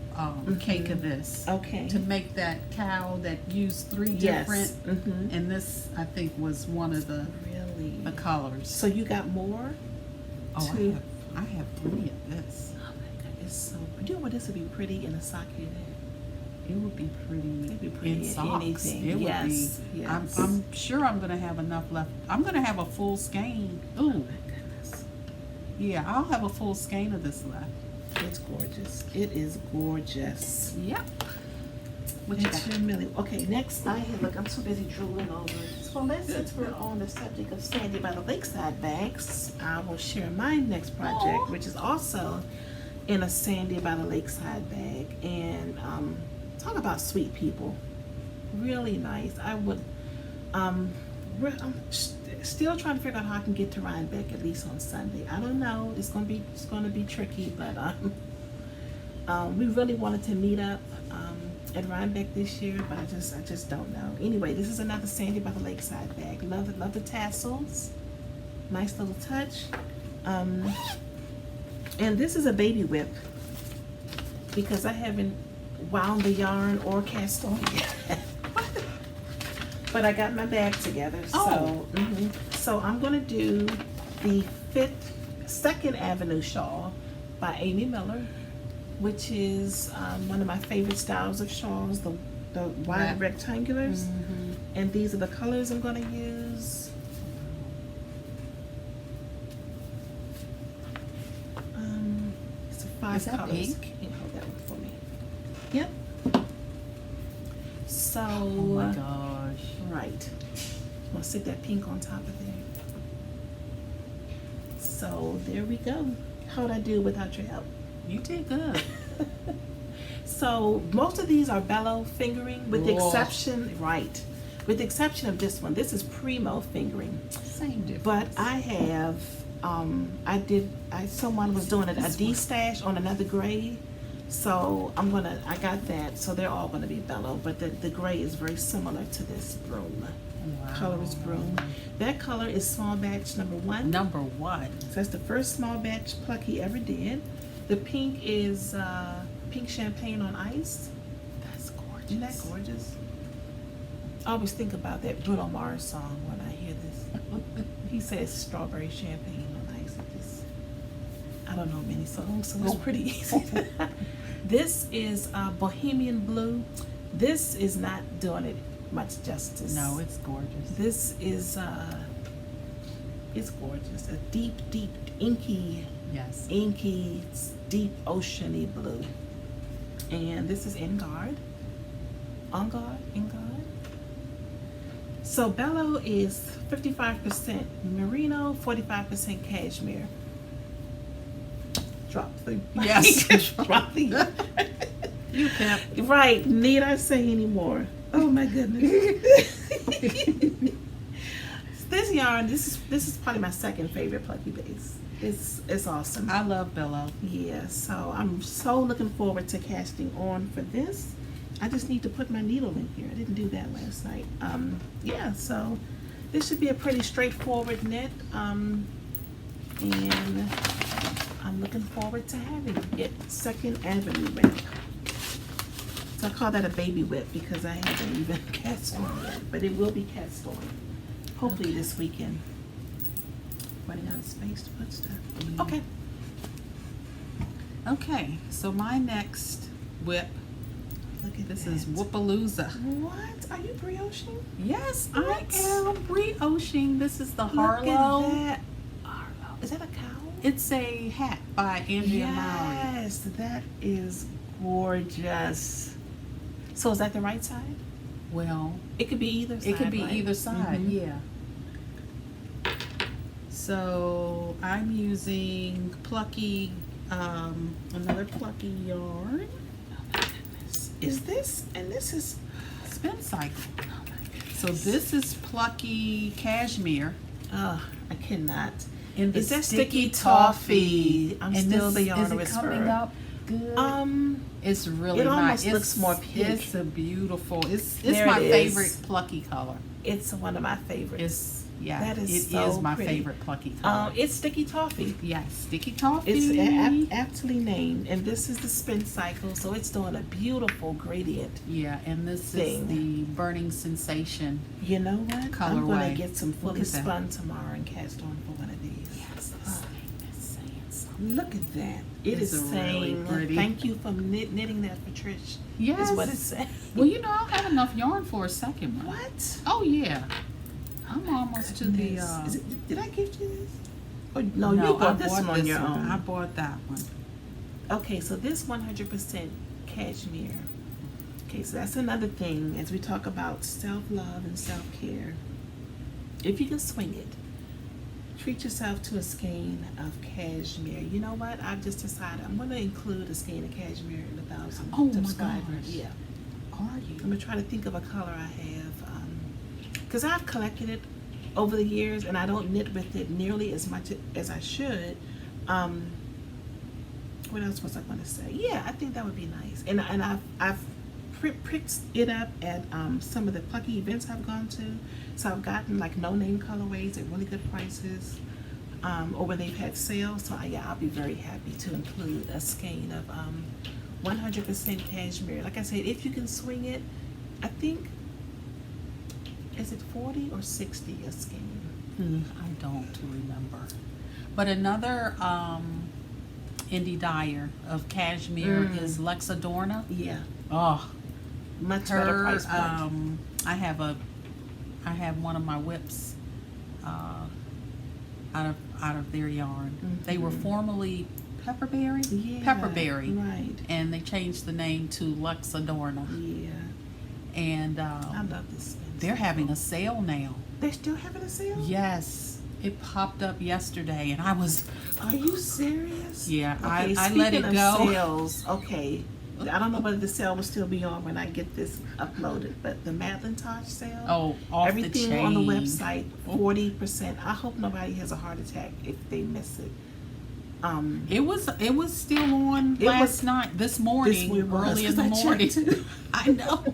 cake of this. Okay. To make that cow that used three Yes. different, Mhm. and this I think was one of the Really. colors. So you got more? Oh, two. I have plenty of this. Oh my God, it's so. You know what? This would be pretty in a sock unit. It would be pretty. It'd be pretty in in socks. anything. It Yes, would be. yes. I'm sure I'm gonna have enough left. I'm gonna have a full skein. Ooh. My goodness. Yeah, I'll have a full skein of this left. It's gorgeous. It is gorgeous. Yep. What you It's got? your Millie. Okay, next I have, look, I'm so busy drooling over it. So since we're on the subject of Sandy by the Lakeside bags, I will share my next project, Aw. which is also in a Sandy by the Lakeside bag. And talk about sweet people. Really nice. I would, I'm still trying to figure out how I can get to Rhinebeck at least on Sunday. I don't know. It's gonna be tricky, but we really wanted to meet up at Rhinebeck this year, but I just don't know. Anyway, this is another Sandy by the Lakeside bag. Love the tassels. Nice little touch. And this is a baby whip because I haven't wound the yarn or cast on yet. But I got my bag together. Oh. So I'm gonna do the Second Avenue shawl by Amy Miller, which is one of my favorite styles of shawls, the wide rectangulars. And these are the colors I'm gonna use. It's 5 Is that colors. pink? Can you hold that one for me? Yep. So, Oh my gosh. right. I'm gonna stick that pink on top of there. So there we go. How'd I do without your help? You did good. So most of these are bellow fingering, with the Whoa. exception, right? With the exception of this one. This is primo fingering. Same difference. But I have, someone was doing a D-stash on another gray. So I got that. So they're all gonna be bellow, but the gray is very similar to this broom. Wow. Color is broom. That color is small batch number 1. Number 1. So that's the first small batch pluck he ever did. The pink is pink champagne on ice. That's gorgeous. Isn't that gorgeous? I always think about that Bruno Mars song when I hear this. He says strawberry champagne on ice. I don't know many songs, so it's pretty easy. This is Bohemian Blue. This is not doing it much justice. No, it's gorgeous. This is it's gorgeous. A deep, deep, inky, deep oceany blue. And this is In Guard. So bellow is 55% merino, 45% cashmere. Drop the Yes. drop the You kept. right. Need I say any more? Oh my goodness. This yarn, this is probably my second favorite plucky base. It's awesome. I love bellow. Yeah, so I'm so looking forward to casting on for this. I just need to put my needle in here. I didn't do that last night. Yeah, so this should be a pretty straightforward knit. And I'm looking forward to having it. 2nd Avenue whip. So I call that a baby whip because I haven't even cast on yet, but it will be cast on. Hopefully this weekend. Running out of space to put stuff. Okay. Okay, so my next whip. Look at This that. is Whoopalooza. What? Are you brioching? Yes, What? I am brioching. This is the Look Harlow. at that. Harlow. Is that a cow? It's a hat by Andrea Mowry. Yes, that is gorgeous. So is that the right side? Well, It could be either side. it could be right? either side, Mhm. yeah. So I'm using plucky, another plucky yarn. Oh my goodness. Is this, and this is, Spin cycle. oh my goodness. So this is plucky cashmere. Oh, I cannot. In the Is that sticky toffee? I'm And still this, the yarn is it whisperer. coming up good? It's really it nice. almost looks more pink. It's a beautiful. It's There my it is. favorite plucky color. It's one of my favorites. It's That is it so is my pretty. favorite plucky color. It's sticky toffee. Yes, sticky toffee. It's aptly named, and this is the spin cycle, so it's doing a beautiful gradient. Yeah, and this Thing. is the burning sensation. You know what? I'm Colorway. gonna get some fully Look at that. spun tomorrow and cast on for one of these. Yes, Ah, it's saying something. look at that! It It's is really saying pretty. thank you for knitting that for Trish. Yes. Is what it's saying. Well, you know, I'll have enough yarn for a second one. What? Oh yeah, I'm almost to the. Goodness. Is it, did I gift you this? Oh, no, no, you bought I this bought one on this your one. own. I bought that one. Okay, so this 100% cashmere. Okay, so that's another thing as we talk about self-love and self-care. If you can swing it, treat yourself to a skein of cashmere. You know what? I've just decided I'm going to include a skein of cashmere in 1,000 Oh my subscribers. gosh. Yeah. Are you? I'm going to try to think of a color I have. Because I've collected it over the years and I don't knit with it nearly as much as I should. What else was I going to say? Yeah, I think that would be nice. And I've picked it up at some of the plucky events I've gone to. So I've gotten like no-name colorways at really good prices, or when they've had sales. So yeah, I'll be very happy to include a skein of 100% cashmere. Like I said, if you can swing it, I think, is it 40 or 60 a skein? I don't remember. But another indie dyer of cashmere is Lexadorna. Yeah, Oh, much better her. price point. I have one of my whips out of their yarn. They were formerly Yeah, Pepperberry, right. and they changed the name to Lexadorna. Yeah. And I love this spin. they're having a sale now. They're still having a sale? Yes, it popped up yesterday, and I was. Are you serious? Yeah, Okay, I let it speaking go. of sales, okay. I don't know whether the sale will still be on when I get this uploaded, but the Madelintosh sale. Oh, off everything the chain. on the website, 40%. I hope nobody has a heart attack if they miss it. It was still on last night, this morning, early in the morning. I know.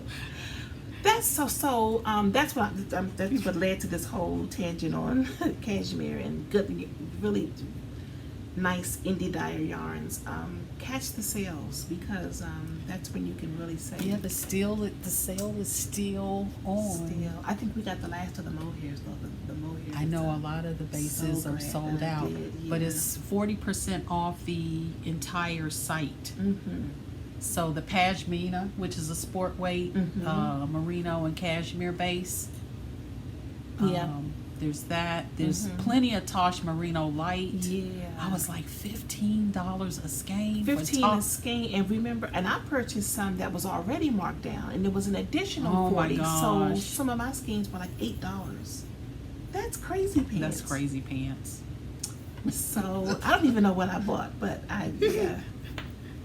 That's that's what led to this whole tangent on cashmere and good, really nice indie dyer yarns. Catch the sales because that's when you can really say. Yeah, the sale is still on. Still, I think we got the last of the mohairs though. The mohairs. I know a lot of the bases so are glad sold that I out, did, but yeah. it's 40% off the entire site. Mm-hmm. So the pashmina, which is a sport weight, Mhm. merino and cashmere base. Yeah. There's that. There's Mhm. plenty of Tosh Merino Light. Yeah. I was like $15 a skein. 15 for a skein, and remember, and I purchased some that was already marked down, and there was an additional Oh my 40. So gosh. some of my skeins were like $8. That's crazy pants. That's crazy pants. So I don't even know what I bought, but yeah.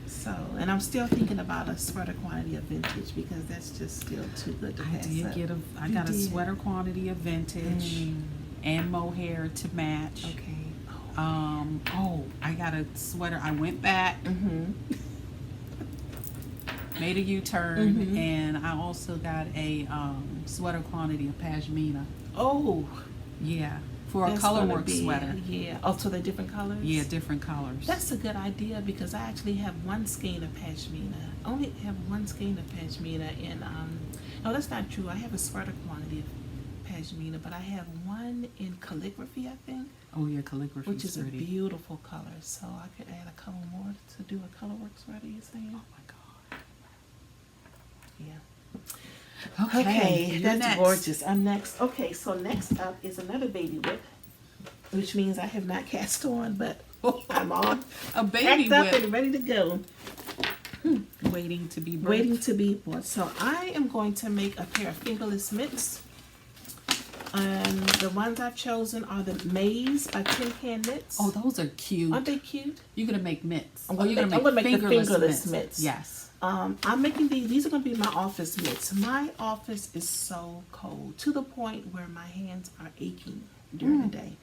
So, and I'm still thinking about a sweater quantity of vintage because that's just still too good to pass up. I You got a did. sweater quantity of vintage and mohair to match. Okay. I got a sweater. I went back, Mm-hmm. made a U-turn, Mhm. and I also got a sweater quantity of pashmina. Oh. Yeah, for a That's gonna colorwork be- sweater. Yeah. Oh, so they're different colors? Yeah, different colors. That's a good idea because I actually have one skein of pashmina. I only have one skein of pashmina in no, that's not true. I have a sweater quantity of pashmina, but I have one in calligraphy, I think, Oh yeah, calligraphy which is a pretty. beautiful color. So I could add a couple more to do a colorwork sweater, you saying? Oh my god. Yeah. Okay, you're that's next. gorgeous. I'm next. Okay, so next up is another baby whip, which means I have not cast on, but I'm on. A baby packed up whip and ready to go. waiting to be birthed. Waiting to be bought. So I am going to make a pair of fingerless mitts. And the ones I've chosen are the Maze by Tin Can Knits. Oh, those are cute. Aren't they cute? You're gonna make mitts. I'm gonna You're make the fingerless fingerless mitts. Yes. I'm making these are going to be my office mitts. My office is so cold to the point where my hands are aching during the day.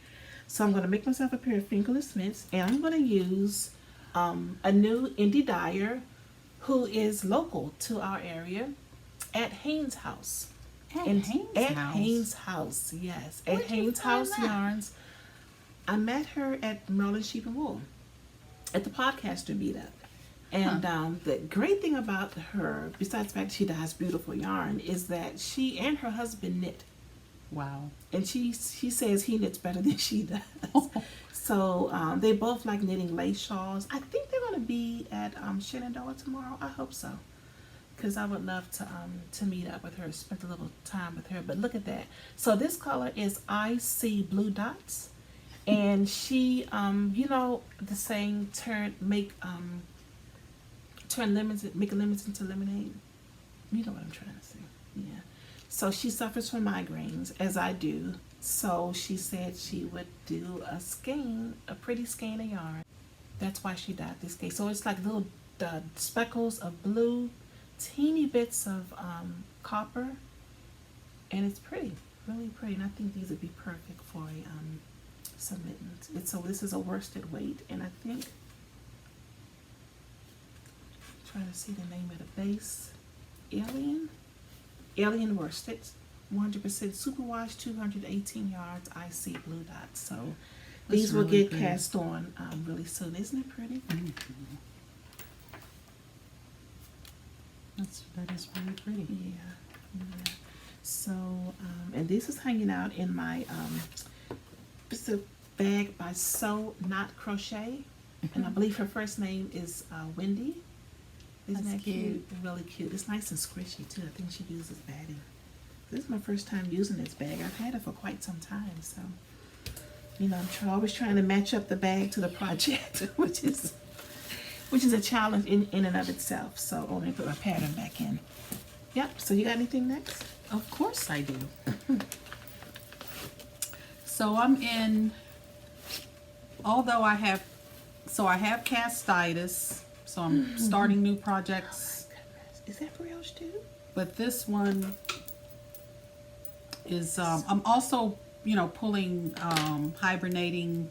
So I'm going to make myself a pair of fingerless mitts, and I'm going to use a new indie dyer who is local to our area at Haynes House. At Haynes House, yes. At Where'd you Haynes find House that? Yarns. I met her at Maryland Sheep and Wool at the podcaster meetup. And the great thing about her, besides the fact she dyes beautiful yarn, is that she and her husband knit. Wow. And she says he knits better than she does. So they both like knitting lace shawls. I think they're going to be at Shenandoah tomorrow. I hope so. Because I would love to meet up with her, spend a little time with her. But look at that. So this color is I See Blue Dots. And she, you know, the saying, make lemons into lemonade. You know what I'm trying to say. Yeah. So she suffers from migraines, as I do. So she said she would do a pretty skein of yarn. That's why she dyed this skein. So it's like little speckles of blue, teeny bits of copper, and it's pretty, really pretty. And I think these would be perfect for some mittens. So this is a worsted weight, and I think, trying to see the name of the base, Alien worsted, 100% superwash, 218 yards, I See Blue Dots. So these will really get pretty. cast on really soon. Isn't it pretty? That is really pretty. Yeah. So, and this is hanging out in my it's a bag by Sew Not Crochet, and I believe her first name is Wendy. Isn't That's that cute? cute. Really cute. It's nice and squishy too. I think she uses batting. This is my first time using this bag. I've had it for quite some time, so you know I'm always trying to match up the bag to the project, which is a challenge in and of itself. So let me put my pattern back in. Yep. So you got anything next? Of course I do. So I'm in, although I have castitis, so I'm starting new projects. Is that brioche too? But this one is, I'm also, pulling hibernating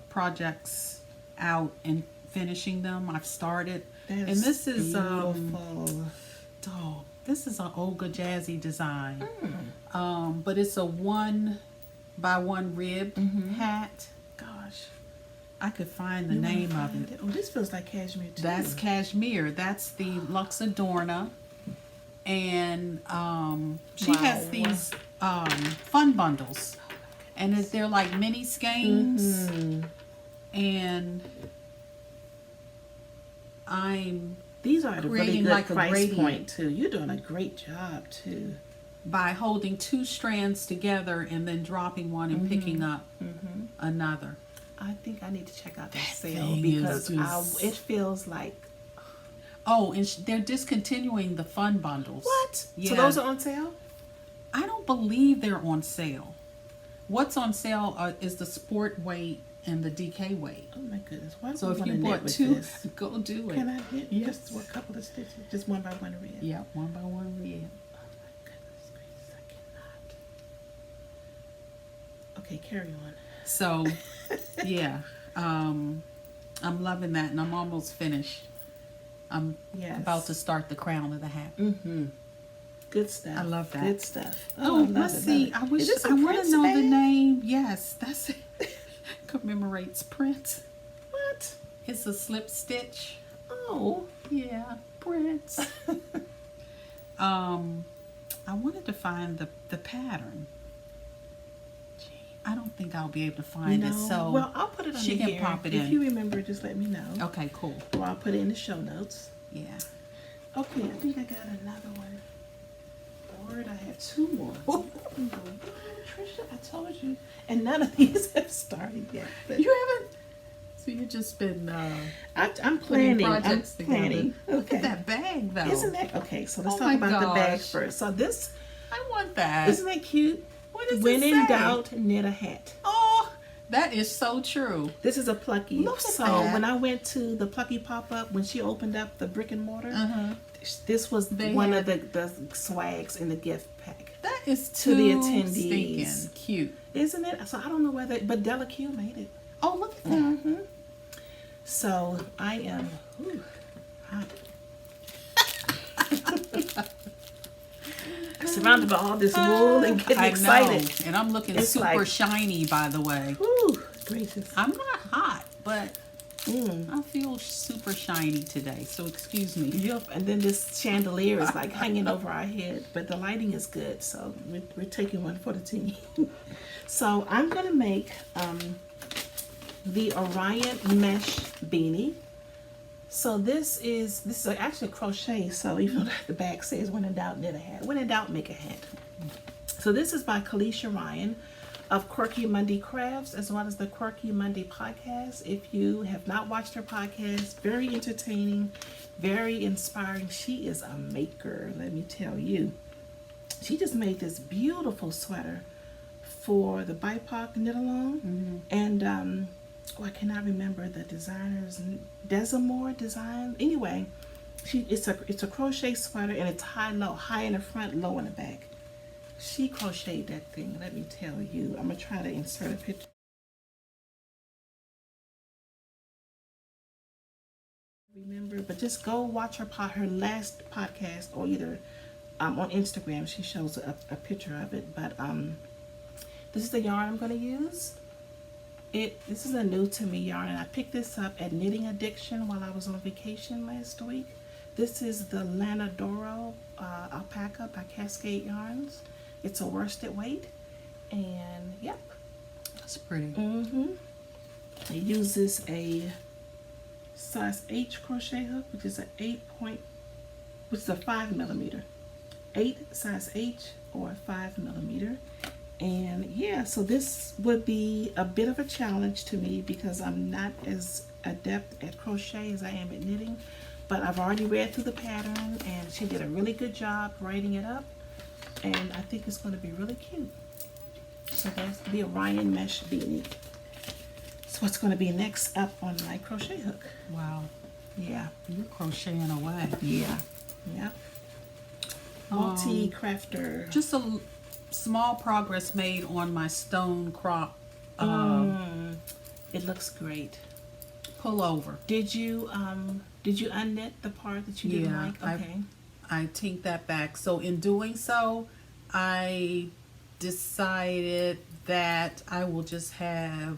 projects out and finishing them. I've started. That And this is, beautiful. this is an Olga Jazzy design. But it's a 1x1 rib hat. Gosh, I could find the name of it. Oh, this feels like cashmere too. That's cashmere. That's the Luxadorna. And she has these fun bundles. And they're like mini skeins. And these are at a really creating good like a price gradient. point too. You're doing a great job too. By holding 2 strands together and then dropping one and picking up another. I think I need to check out that sale thing because is just- it feels like Oh, and they're discontinuing the fun bundles. what? Yeah. So those are on sale? I don't believe they're on sale. What's on sale is the sport weight and the DK weight. Oh my goodness! Why do So we if want you to knit bought with 2, this? go do it. Can I knit Yes. just a couple of stitches, just one by one red? Yeah, 1x1 red. Oh my goodness gracious! I cannot. Okay, carry on. So, yeah, I'm loving that, and I'm almost finished. I'm Yes. about to start the crown of the hat. Good stuff. I love that. Good stuff. Oh, I love let's it, see. love I it. wish Is this a I want to Prince know the bag? name. Yes, that's it. Commemorates Prince. What? It's a slip stitch. Oh. Yeah, Prince. I wanted to find the pattern. Gee, I don't think I'll be able to find it. So well, I'll put it on she here. can pop it If in. you remember, just let me know. Okay, cool. Or I'll put it in the show notes. Yeah. Okay, I think I got another one. Lord, I have 2 more. Oh, Trisha, I told you. And none of these have started yet. But You haven't. So you've just been I'm putting planning. projects I'm together. planning. Look Okay. at that bag, though. Isn't that okay? So let's Oh talk my about the bag gosh. first. So this, I want that. isn't that cute? What does When it in say? doubt, knit a hat. Oh, that is so true. This is a Plucky. Look at So that. when I went to the Plucky pop-up, when she opened up the brick and mortar, this was They one had- of the swags in the gift pack. That is To too the attendees. stinking cute. Isn't it? So I don't know whether, but Della Q made it. Oh, look at that. So I am hot. Surrounded by all this wool and getting I excited. know. And I'm looking It's super like- shiny, by the way. Whew, gracious. I'm not hot, but I feel super shiny today. So excuse me. Yep. And then this chandelier is like hanging over our head, but the lighting is good, so we're taking one for the team. So I'm gonna make the Orion mesh beanie. So this is actually crochet. So even though the back says "When in doubt, knit a hat." When in doubt, make a hat. So this is by Kalisha Ryan of Quirky Monday Crafts, as well as the Quirky Monday podcast. If you have not watched her podcast, very entertaining, very inspiring. She is a maker, let me tell you. She just made this beautiful sweater for the BIPOC knit along, and I cannot remember the designer's Desamore design. Anyway, it's a crochet sweater, and it's high in the front, low in the back. She crocheted that thing, let me tell you. I'm gonna try to insert a picture. Remember, but just go watch her last podcast, or either on Instagram. She shows a picture of it. But this is the yarn I'm gonna use. This is a new to me yarn, and I picked this up at Knitting Addiction while I was on vacation last week. This is the Lana Doro alpaca by Cascade Yarns. It's a worsted weight, and yep. That's pretty. It uses a size H crochet hook, which is which is a 5mm. 8 size H or 5mm. And yeah, so this would be a bit of a challenge to me because I'm not as adept at crochet as I am at knitting, but I've already read through the pattern, and she did a really good job writing it up, and I think it's going to be really cute. So that's the Orion mesh beanie. So what's going to be next up on my crochet hook? Wow. Yeah. You're crocheting away. Yeah. Yep. Multi-crafter. Just a small progress made on my stone crop It looks great. pullover. Did you unknit the part that you didn't like? Okay. I take that back. So in doing so, I decided that I will just have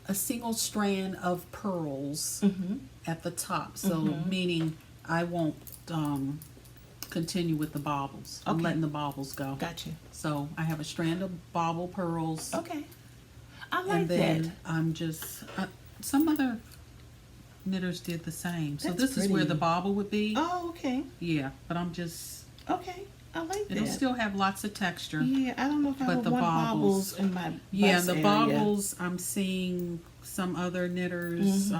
a single strand of pearls at the top. So meaning I won't continue with the baubles. I'm letting the baubles go. Gotcha. So I have a strand of bauble pearls. Okay. I like And then that. I'm just, some other knitters did the same. So That's this is where pretty. the bauble would be. Oh, okay. Yeah, but I'm just, Okay. I like that. it'll still have lots of texture. Yeah, I don't know if I But would the want baubles- baubles in my Yeah, bust the area. baubles, I'm seeing some other knitters,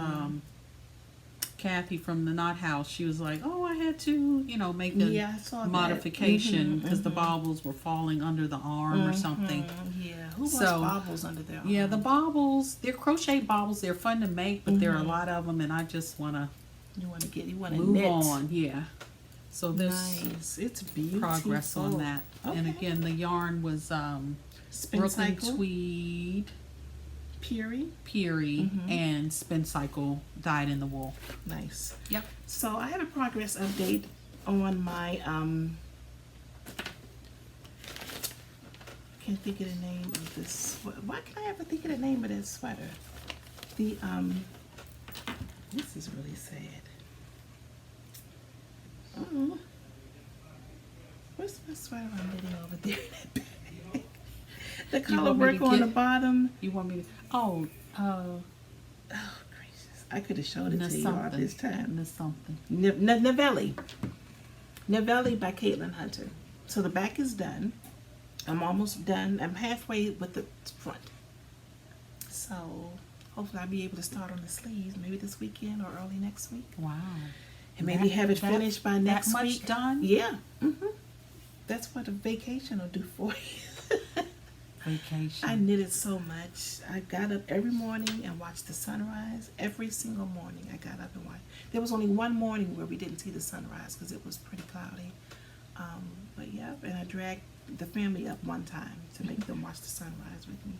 Kathy from the Knot House, she was like, oh, I had to, make the Yeah, I saw that. modification because the baubles were falling under the arm or something. Yeah, who wants So, baubles under their arm? Yeah, the baubles, they're crochet baubles, they're fun to make, but there are a lot of them and I just want to you want to move knit. on. Yeah. So there's Nice. It's beautiful. progress on that. And Okay. again, the yarn was Spin Brooklyn cycle, Tweed, Peary. Peary, and Spin Cycle dyed in the wool. Nice. Yep. So I have a progress update on my can't think of the name of this. Why can I ever think of the name of this sweater? The this is really sad. Oh, where's my sweater I'm knitting over there in that bag? The color want me work to on the get- bottom. You want me to? Oh gracious! I could have showed it to you all this time. Something. Novelli by Caitlin Hunter. So the back is done. I'm almost done. I'm halfway with the front. So hopefully I'll be able to start on the sleeves maybe this weekend or early next week. Wow. And maybe have it finished by next that much week. done? Yeah. That's what a vacation will do for you. Vacation. I knitted so much. I got up every morning and watched the sunrise. Every single morning I got up and watched. There was only one morning where we didn't see the sunrise because it was pretty cloudy. But yeah, and I dragged the family up one time to make them watch the sunrise with me.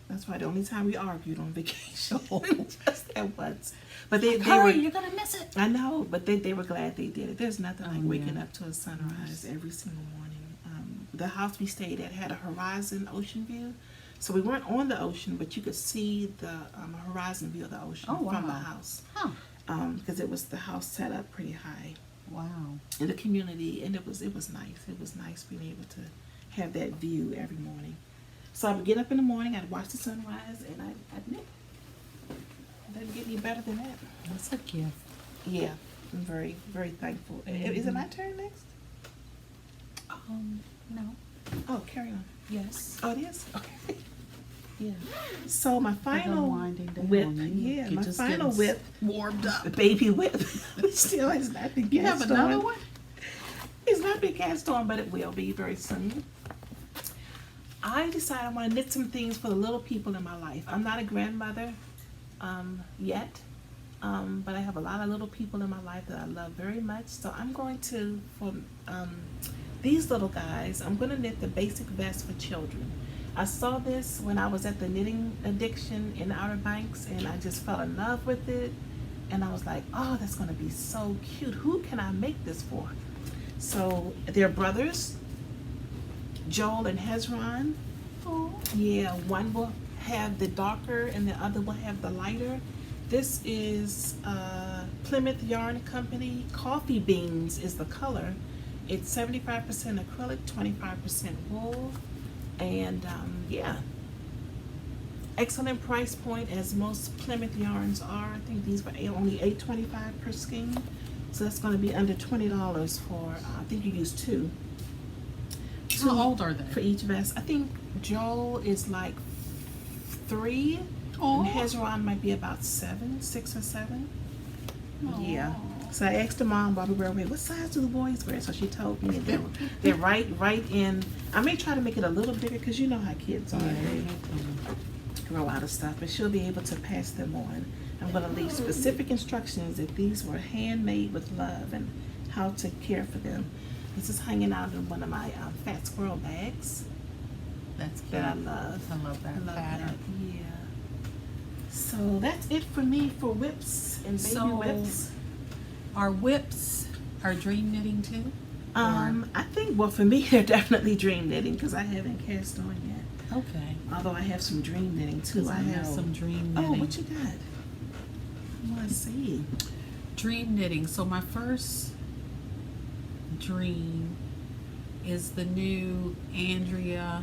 That's why the only time we argued on vacation. Just that once. But they Hurry, were, you're gonna miss it. I know, but they were glad they did it. There's nothing like Oh, waking yeah. up to a sunrise every single morning. The house we stayed at had a horizon ocean view. So we weren't on the ocean, but you could see the horizon view of the ocean Oh, from the wow. house. Huh. Because it was the house set up pretty high Wow. in the community, and it was nice. It was nice being able to have that view every morning. So I would get up in the morning, I'd watch the sunrise, and I'd knit. It doesn't get any better than that. That's a gift. Yeah, I'm very, very thankful. Is it my turn next? No. Oh, carry on. Yes. Oh, it is? Okay. Yeah. So my I'm final winding down. whip, You yeah, get my just final getting whip, warmed up. the baby whip, which still has not been You have cast another on. one? It's not been cast on, but it will be very soon. I decided I want to knit some things for the little people in my life. I'm not a grandmother yet, but I have a lot of little people in my life that I love very much. So I'm going to, for these little guys, I'm going to knit the basic vest for children. I saw this when I was at the Knitting Addiction in Outer Banks, and I just fell in love with it. And I was like, oh, that's going to be so cute. Who can I make this for? So they're brothers, Joel and Hezron. Oh. Yeah, one will have the darker and the other will have the lighter. This is Plymouth Yarn Company. Coffee Beans is the color. It's 75% acrylic, 25% wool. And yeah, excellent price point as most Plymouth yarns are. I think these were only $8.25 per skein. So that's going to be under $20 for, I think you use two. How old are For they? each vest. I think Joel is like 3, Oh. and Hezron might be about 6 or 7. Yeah. So I asked the mom while we were away, what size do the boys wear? So she told me, and they're right in. I may try to make it a little bigger because you know how kids are. They grow out of stuff, but she'll be able to pass them on. I'm going to leave specific instructions that these were handmade with love and how to care for them. This is hanging out in one of my fat squirrel bags. That's cute. That I love. I love that pattern. That. Yeah. So that's it for me for whips and baby whips. Are whips are dream knitting too? I think, well, for me, they're definitely dream knitting because I haven't cast on yet. Okay. Although I have some dream knitting too. I have some dream knitting. Oh, what you got? I want to see. Dream knitting. So my first dream is the new Andrea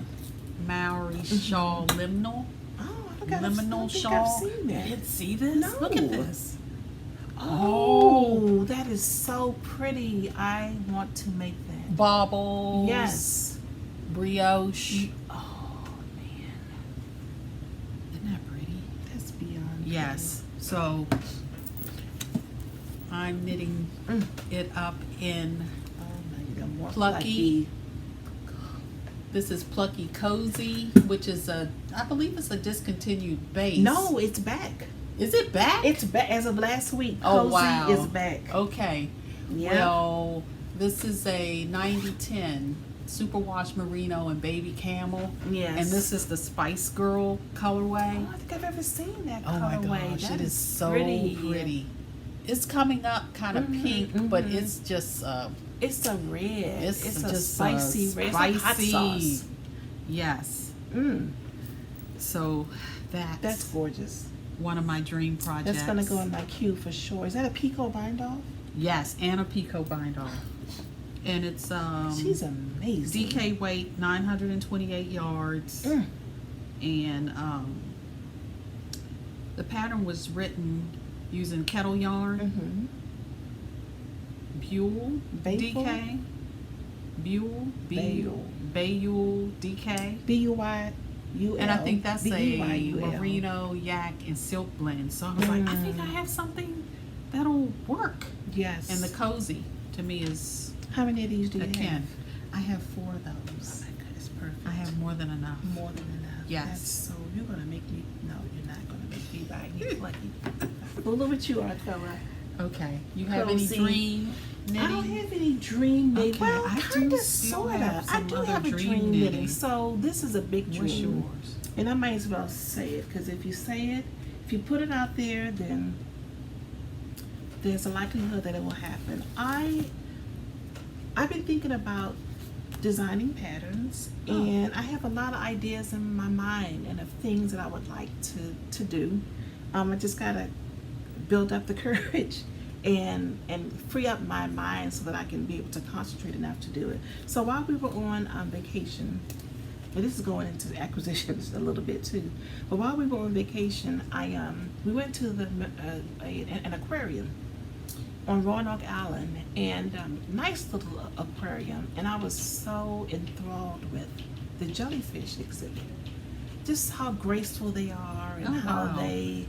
Mowry shawl liminal. Oh, I forgot. Liminal I think shawl. I've seen that. You didn't see this? No. Look at this. Oh, that is so pretty. I want to make that. Baubles. Yes. Brioche. Oh, man. Isn't that pretty? That's beyond Yes. So I'm knitting it up in more Plucky. This is Plucky Cozy, which is I believe it's a discontinued base. No, it's back. Is it back? It's back as of last week. Oh, Cozy wow. is back. Okay. Yeah. Well, this is a 90-10 superwash merino and baby camel. Yes. And this is the Spice Girl colorway. Oh, I think I've ever seen that Oh my colorway. gosh, That it is so pretty. pretty. It's coming up kind of pink, but it's just It's a red. It's a just spicy red. It's like hot sauce. Yes. So That's gorgeous. one of my dream projects. That's gonna go in my queue for sure. Is that a Pico bind off? Yes, and a Pico bind off. And it's She's amazing. DK weight 928 yards. And the pattern was written using kettle yarn. Buell DK. Buell Bayul DK. BUYUL. And I think that's a BUYUL. merino, yak, and silk blend. So I was like, I think I have something that'll work. Yes. And the cozy to me is how many of these do you have? akin. I have 4 of those. Oh my goodness, perfect. I have more than enough. More than enough. Yes. That's so you're gonna make me. No, you're not gonna make me buy any Plucky. Well, look what you are, Arthella. Okay. You have any Cozy. dream knitting? I don't have any dream knitting. Okay, Well, I kind do of, still sort of. have I some do other have a dream dream knitting. knitting. So this is a big dream. What's yours? And I might as well say it because if you say it, if you put it out there, then there's a likelihood that it will happen. I've been thinking about designing patterns, and I have a lot of ideas in my mind and of things that I would like to do. I just gotta build up the courage and free up my mind so that I can be able to concentrate enough to do it. So while we were on vacation, and this is going into acquisitions a little bit too, but while we were on vacation, we went to an aquarium on Roanoke Island, and nice little aquarium, and I was so enthralled with the jellyfish exhibit. Just how graceful they are and how they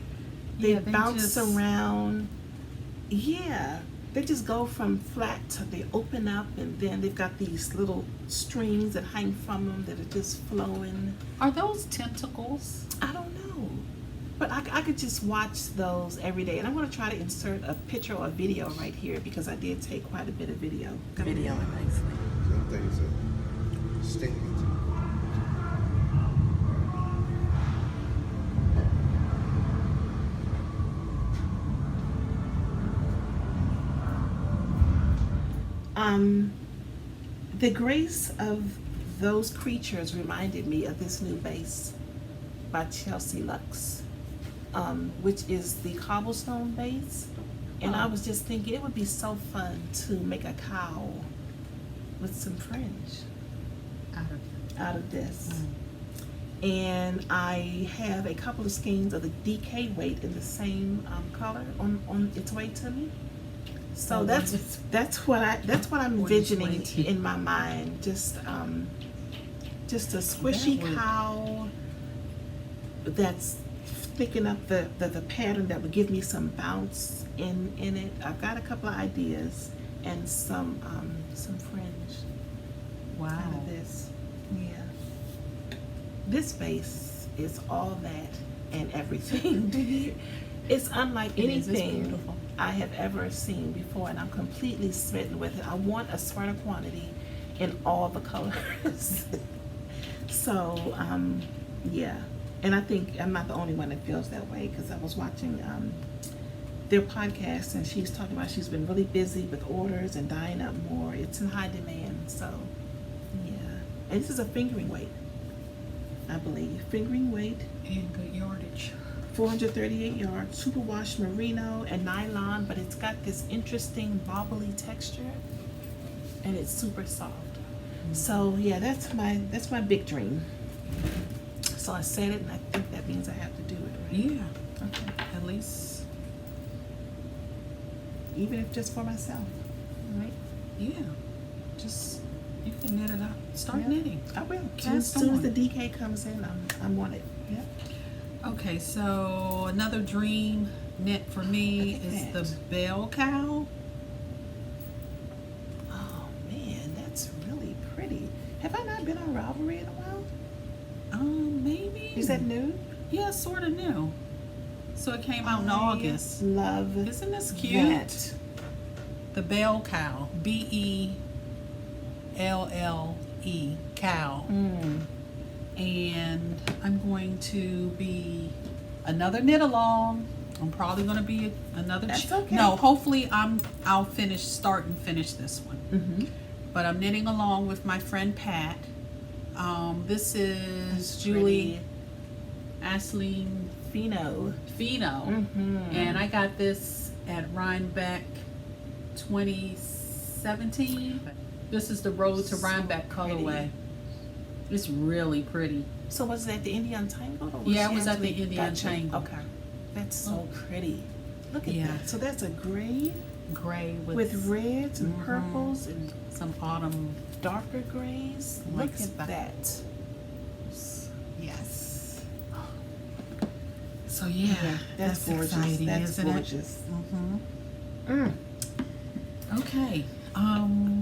bounce around. Yeah, they just go from flat to they open up, and then they've got these little strings that hang from them that are just flowing. Are those tentacles? I don't know. But I could just watch those every day. And I'm going to try to insert a picture or a video right here because I did take quite a bit of video. Video nicely. Some things are stinky. The grace of those creatures reminded me of this new base by Chelsea Lux, which is the cobblestone base. And I was just thinking it would be so fun to make a cowl with some fringe out of this. And I have a couple of skeins of the DK weight in the same color on its way to me. So that's what I'm envisioning in my mind. Just a squishy cowl that's picking up the pattern that would give me some bounce in it. I've got a couple of ideas and some fringe out Wow. of this. Yeah. This base is all that and everything. It's unlike It is, it's anything beautiful. I have ever seen before, and I'm completely smitten with it. I want a sweater quantity in all the colors. So, yeah. And I think I'm not the only one that feels that way, because I was watching their podcast, and she's talking about she's been really busy with orders and dyeing up more. It's in high demand, so yeah. And this is a fingering weight, I believe. Fingering weight, And good yardage. 438 yards, superwash merino and nylon, but it's got this interesting bobbly texture, and it's super soft. So yeah, that's my big dream. So I said it, and I think that means I have to do it, right? Yeah. Okay. At least, Even if just for myself, right? yeah. Just, you can knit it up. Start Yeah. knitting. I will. Cast As soon as on. the DK comes in, I'm on it. Yeah. Okay, so another dream knit for me Look at is that. the bell cow. Oh man, that's really pretty. Have I not been on Ravelry in a while? Maybe. Is that new? Yeah, sort of new. So it came out in I August. Love Isn't this cute? that. The bell cow. BELLE, cow. Mm. And I'm going to be another knit along. I'm probably going to be another. That's okay. No, hopefully I'll start and finish this one. Mm-hmm. But I'm knitting along with my friend Pat. This is That's Julie Ashleen Fino. Fino, Mm-hmm. and I got this at Rhinebeck 2017. This is the Road to So Rhinebeck colorway. pretty. It's really pretty. So was that the India Untangled? Or Yeah, she it was at the actually- India Gotcha. Untangled. Okay. That's so pretty. Look at Yeah. that. So that's a gray Gray with reds and Mhm. purples and some autumn. darker grays. Like Look at that. that. Yes. So yeah, that's gorgeous. exciting, That's isn't gorgeous. it? Mm-hmm. Mm. Okay.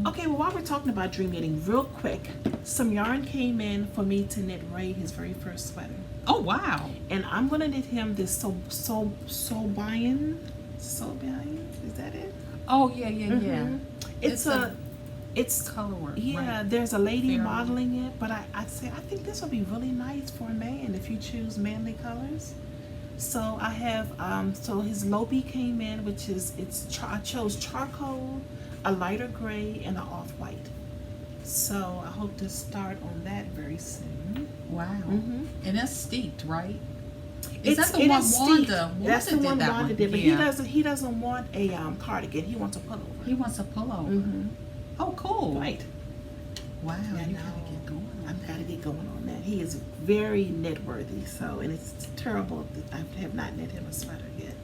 Okay, well, while we're talking about dream knitting, real quick, some yarn came in for me to knit Ray his very first sweater, Oh wow. and I'm gonna knit him this Sobian. Is that it? Oh yeah, yeah, yeah. Mhm. It's Color work. yeah. Right. There's a lady Fair. modeling it, but I said I think this would be really nice for a man if you choose manly colors. So I have so his Lobi came in, which is I chose charcoal, a lighter gray, and an off-white. So I hope to start on that very soon. Wow. Mm-hmm. And that's steeped, right? It's Is that the one steeped. Wanda? That's the one that Wanda did, but Yeah. he doesn't want a cardigan. He wants a pullover. He wants a pullover. Mm-hmm. Oh, cool. Right. Wow. I You gotta know. get going on I've that. got to get going on that. He is very knit worthy. So, and it's terrible that I have not knit him a sweater yet.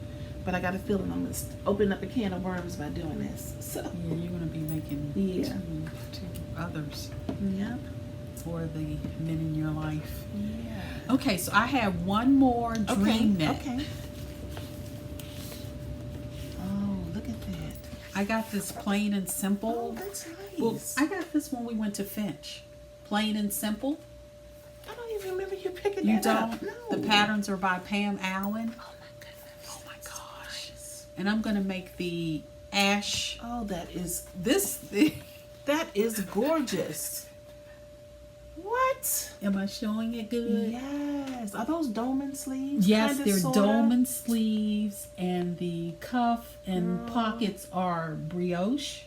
But I got a feeling I'm going to open up a can of worms by doing this. So, Yeah, you're gonna be making Yeah. two others yep. for the men in your life. Yeah. Okay, so I have one more dream knit. Okay. Oh, look at that. I got this plain and Oh, simple. that's nice. Well, I got this when we went to Finch. Plain and simple. I don't even remember you picking You that up. don't? No. The patterns are by Pam Allen. Oh my goodness. Oh my gosh. And I'm gonna make the ash. Oh, that is gorgeous. What? Am I showing it good? Yes. Are those dolman sleeves? Yes, Kinda, they're sorta? dolman sleeves, and the cuff and pockets are brioche.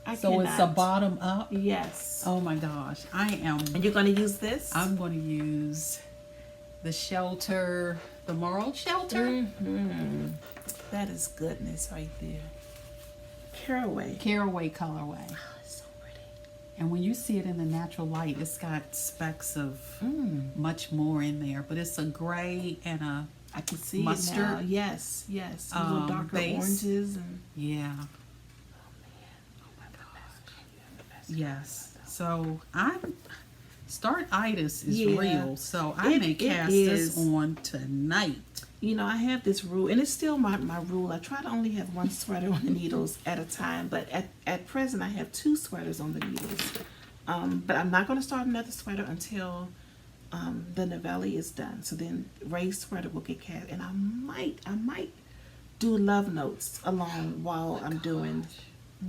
I So it's a cannot. bottom up. Yes. Oh my gosh, I am. And you're going to use this? I'm going to use the shelter, the Moral Shelter. Mm-hmm. That is goodness right there. Caraway. Caraway colorway. Oh, it's so pretty. And when you see it in the natural light, it's got specks of Mm. much more in there. But it's a gray and a, I can see Mustard. it now. Yes, yes. A little darker base. oranges and yeah. oh my gosh. Yes. So I'm Startitis is Yeah. real, so I may It cast is. this on tonight. You know, I have this rule, and it's still my rule. I try to only have one sweater on the needles at a time, but at present I have 2 sweaters on the needles. But I'm not going to start another sweater until the Novelli is done. So then Ray's sweater will get cast, and I might do love notes along while I'm doing.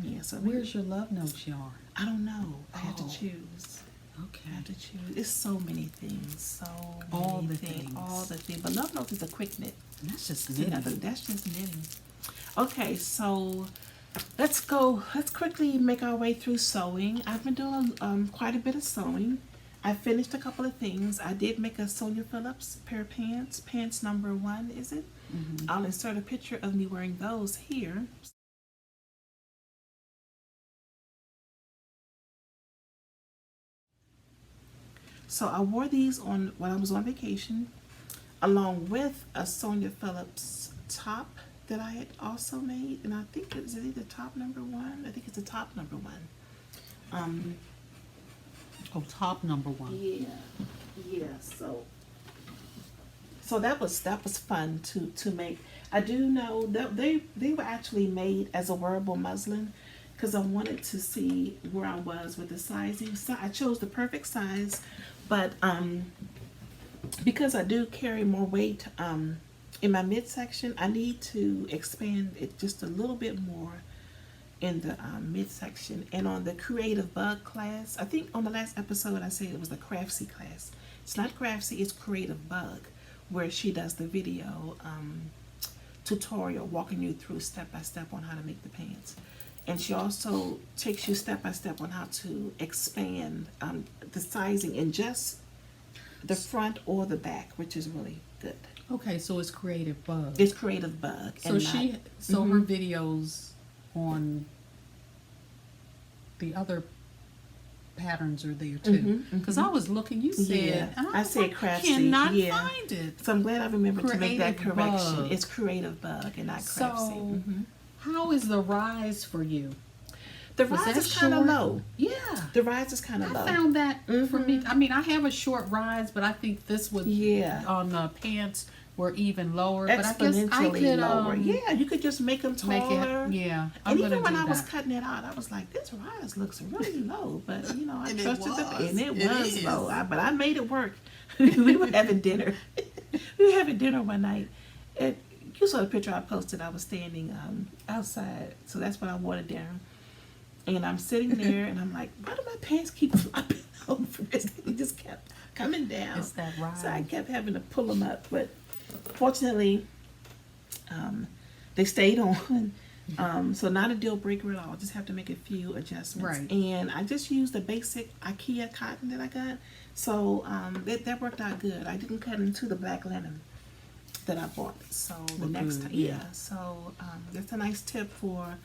Yeah. So Where's your love notes yarn? I don't know. I have Oh. to choose. Okay. I have to choose. It's so many things. So All many the things. things. All the things. But love notes is a quick knit. That's just That's knitting. that's just knitting. Okay, so let's go. Let's quickly make our way through sewing. I've been doing quite a bit of sewing. I finished a couple of things. I did make a Sonia Phillips pair of pants. Pants number 1, is it? Mm-hmm. I'll insert a picture of me wearing those here. So I wore these on when I was on vacation, along with a Sonia Phillips top that I had also made, and I think it's either top number 1. I think it's the top number 1. Oh, top number 1. Yeah. So that was fun to make. I do know that they were actually made as a wearable muslin, because I wanted to see where I was with the sizing. So I chose the perfect size, but because I do carry more weight in my midsection, I need to expand it just a little bit more in the midsection. And on the Creative Bug class, I think on the last episode I said it was the Craftsy class. It's not Craftsy, it's Creative Bug, where she does the video tutorial walking you through step by step on how to make the pants. And she also takes you step by step on how to expand the sizing in just the front or the back, which is really good. Okay, so it's Creative Bug. It's Creative Bug. So her videos on the other patterns are there too. Because I was looking, you said, Yeah, and I was said like, Craftsy, I cannot yeah. find it. So I'm glad I remembered to make that Creative correction. Bug. It's Creative Bug and not So, Craftsy. how is the rise for you? The Was rise that is kind of short? low. Yeah. The rise is kind of I low. found that for me. I mean, I have a short rise, but I think this would on the pants were even lower. But I guess I Exponentially could lower. Yeah, you could just make them make taller. it. Yeah, And I'm even when do I was that. cutting it out, I was like, this rise looks really low. But, you know, I And it trusted was. and it It was is. low. But I made it work. We were having dinner. We were having dinner one night. And you saw the picture I posted. I was standing outside. So that's when I wore it down. And I'm sitting there and I'm like, why do my pants keep flopping over? They just kept coming down. It's that rise. So I kept having to pull them up. But fortunately, they stayed on. So not a deal breaker at all. Just have to make a few adjustments. Right. And I just used the basic IKEA cotton that I got. So that worked out good. I didn't cut into the black linen that I bought. So the next time, yeah. So that's a nice tip for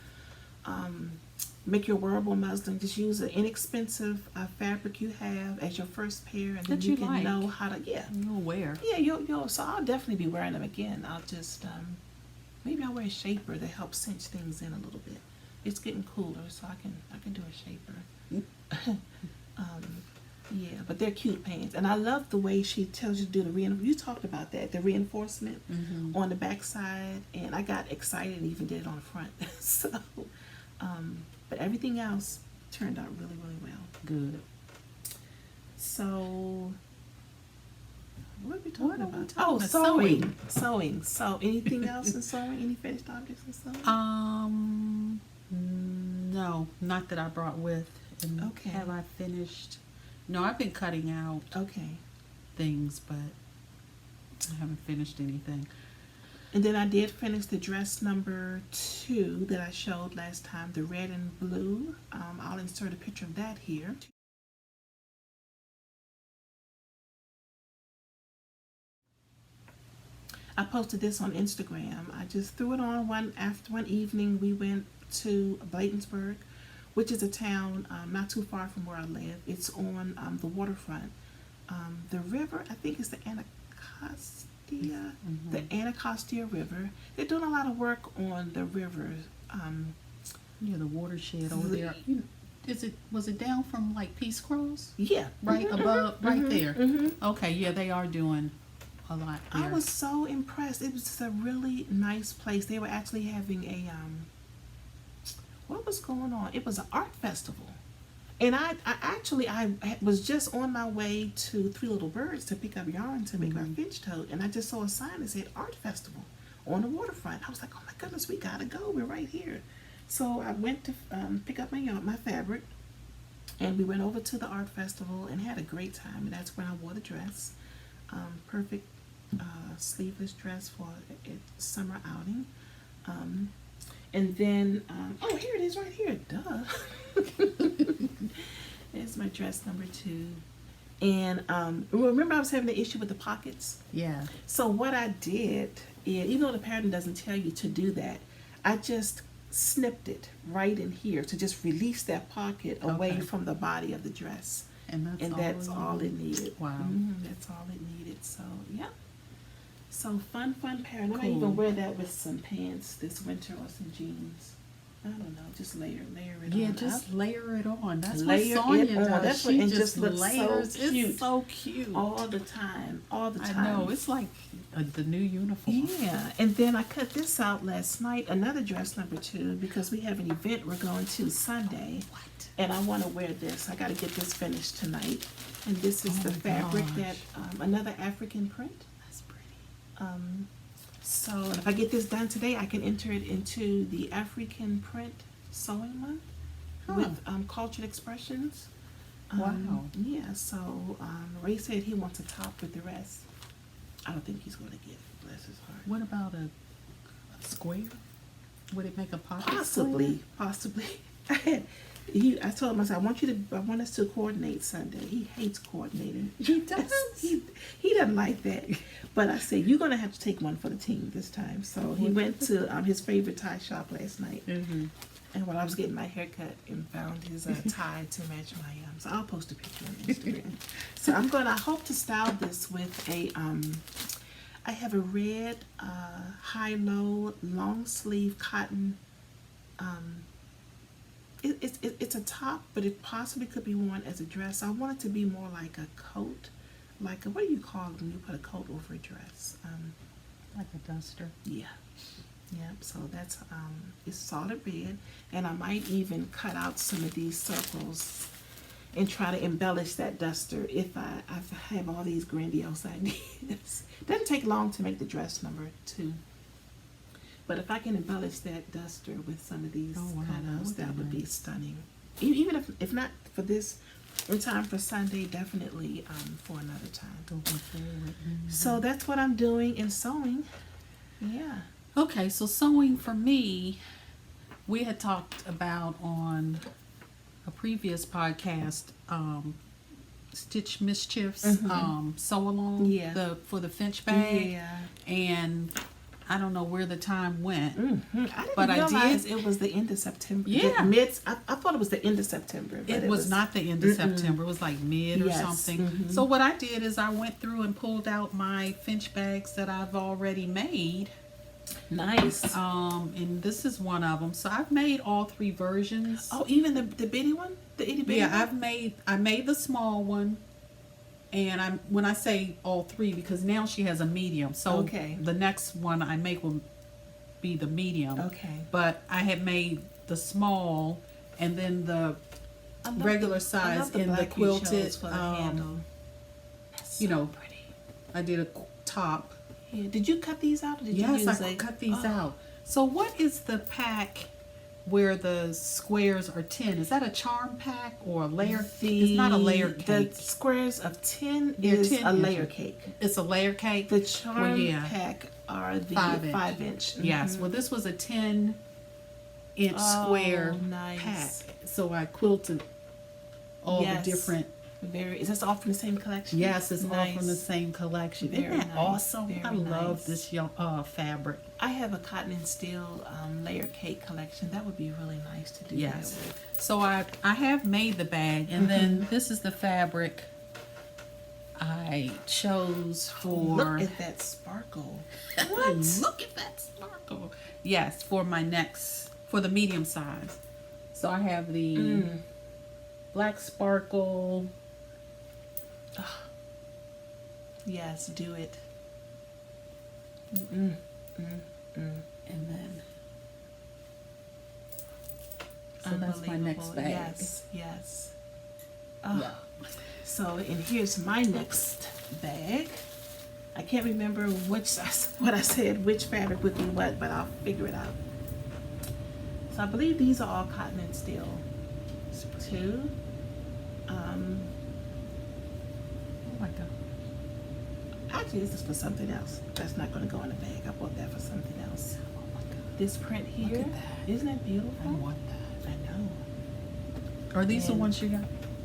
make your wearable muslin. Just use an inexpensive fabric you have as your first pair, and then That you you can like. know how to You'll wear. you'll so I'll definitely be wearing them again. I'll just maybe I'll wear a shaper that helps cinch things in a little bit. It's getting cooler, so I can do a shaper. Yeah, but they're cute pants, and I love the way she tells you to do the you talked about that, the reinforcement on the back side, and I got excited and even did it on the front. So but everything else turned out really, really well. Good. So what are we What talking are we about? talking about? Sewing. So anything else in sewing? Any finished objects in sewing? No, not that I brought with. And Okay. Have I finished? No, I've been cutting out Okay. things, but I haven't finished anything. And then I did finish the dress number 2 that I showed last time, the red and blue. I'll insert a picture of that here. I posted this on Instagram. I just threw it on one evening. We went to Bladensburg, which is a town not too far from where I live. It's on the waterfront. The river, I think, is the Anacostia. The Anacostia River. They're doing a lot of work on the river. Yeah, the watershed over there. was it down from like Peace Cross? Yeah. Right above, right there. Mm-hmm. Okay, yeah, they are doing a lot there. I was so impressed. It was just a really nice place. They were actually having a what was going on? It was an art festival. And I was just on my way to Three Little Birds to pick up yarn to make my finch tote, and I just saw a sign that said art festival on the waterfront. I was like, oh my goodness, we gotta go. We're right here. So I went to pick up my fabric, and we went over to the art festival and had a great time. And that's when I wore the dress, perfect sleeveless dress for a summer outing. And then, oh, here it is right here. Duh. There's my dress number 2. And remember I was having the issue with the pockets? Yeah. So what I did is, even though the pattern doesn't tell you to do that, I just snipped it right in here to just release that pocket away Okay. from the body of the dress. And That's all it needed. Wow. That's all it needed. So, yeah. So fun pattern. I might Cool. even wear that with some pants this winter or some jeans. I don't know, just layer it Yeah, on. just layer it on. That's Layer what Sonya it on. does. That's what- She and just just looks so layers. cute. It's so cute. all the time. I know. It's like the new uniform. Yeah, and then I cut this out last night, another dress number 2, because we have an event we're going to Sunday. What? And I want to wear this. I got to get this finished tonight. And this is the fabric that, another African print. That's pretty. So if I get this done today, I can enter it into the African print sewing month with cultured expressions. Wow. Yeah, so Ray said he wants a top with the rest. I don't think he's going to get it. Bless his heart. What about a square? Would it make a pocket? Possibly. I told him, I said, I want us to coordinate Sunday. He hates coordinating. He does? He doesn't like that. But I said, you're going to have to take one for the team this time. So he went to his favorite tie shop last night. Mm-hmm. And while I was getting my hair cut and found his tie to match my so I'll post a picture on Instagram. So I hope to style this with I have a red high-low long sleeve cotton. It's a top, but it possibly could be worn as a dress. I want it to be more like a coat, what do you call it when you put a coat over a dress? Like a duster. Yeah. Yep, so that's it's solid red, and I might even cut out some of these circles and try to embellish that duster if I have all these grandiose ideas. Doesn't take long to make the dress number 2, but if I can embellish that duster with some of these cutout, that would be stunning. Even if not for this, in time for Sunday, definitely for another time. So that's what I'm doing in sewing. Yeah. Okay, so sewing for me, we had talked about on a previous podcast, Stitch Mischiefs, sew along, Yeah. for the Finch bag, Yeah. and I don't know where the time went. I didn't But I realize did- it was the end of September. Yeah. I thought it was the end of September. But It was not the end of September. It was like mid or Yes. something. So what I did is I went through and pulled out my Finch bags that I've already made. Nice. And this is one of them. So I've made all 3 versions. Oh, even the bitty one, the itty bitty. Yeah, one? I made the small one, and when I say all 3, because now she has a medium. So Okay. the next one I make will be the medium. Okay. But I had made the small, and then the I love regular I size love the in the black you chose quilted. for the handle. That's you so know, pretty. I did a top. Yeah. Did you cut these out? Or did you Yes, use I cut these out. So what is the pack where the squares are 10? Is that a charm pack or a layer? It's not a layer cake. The squares of 10 They're is 10 a layer inches. cake. It's a layer cake. The charm yeah. pack are the 5 5 inch. inch. Yes. Well, this was a 10-inch square nice. pack. So I quilted all Yes. the different. Is this all from the same collection? Yes, it's all Nice. from the same collection. Very Isn't that nice. awesome? Very I love nice. this fabric. I have a cotton and steel layer cake collection. That would be really nice to do. Yes. That with. So I have made the bag, and then this is the fabric I chose for. Look at that sparkle. What? Look at that sparkle. Yes, for the medium size. So I have the black sparkle. Yes, do it. And then, so that's my next Unbelievable. bag. Yes, yes. Oh. Yeah. So, and here's my next bag. I can't remember what I said, which fabric would be what, but I'll figure it out. So I believe these are all cotton and steel too. Oh my God. Actually, this is for something else. That's not going to go in the bag. I bought that for something else. Oh my God. This print here, Look at that. isn't that beautiful? I want that. I know. Are these the And- ones you got?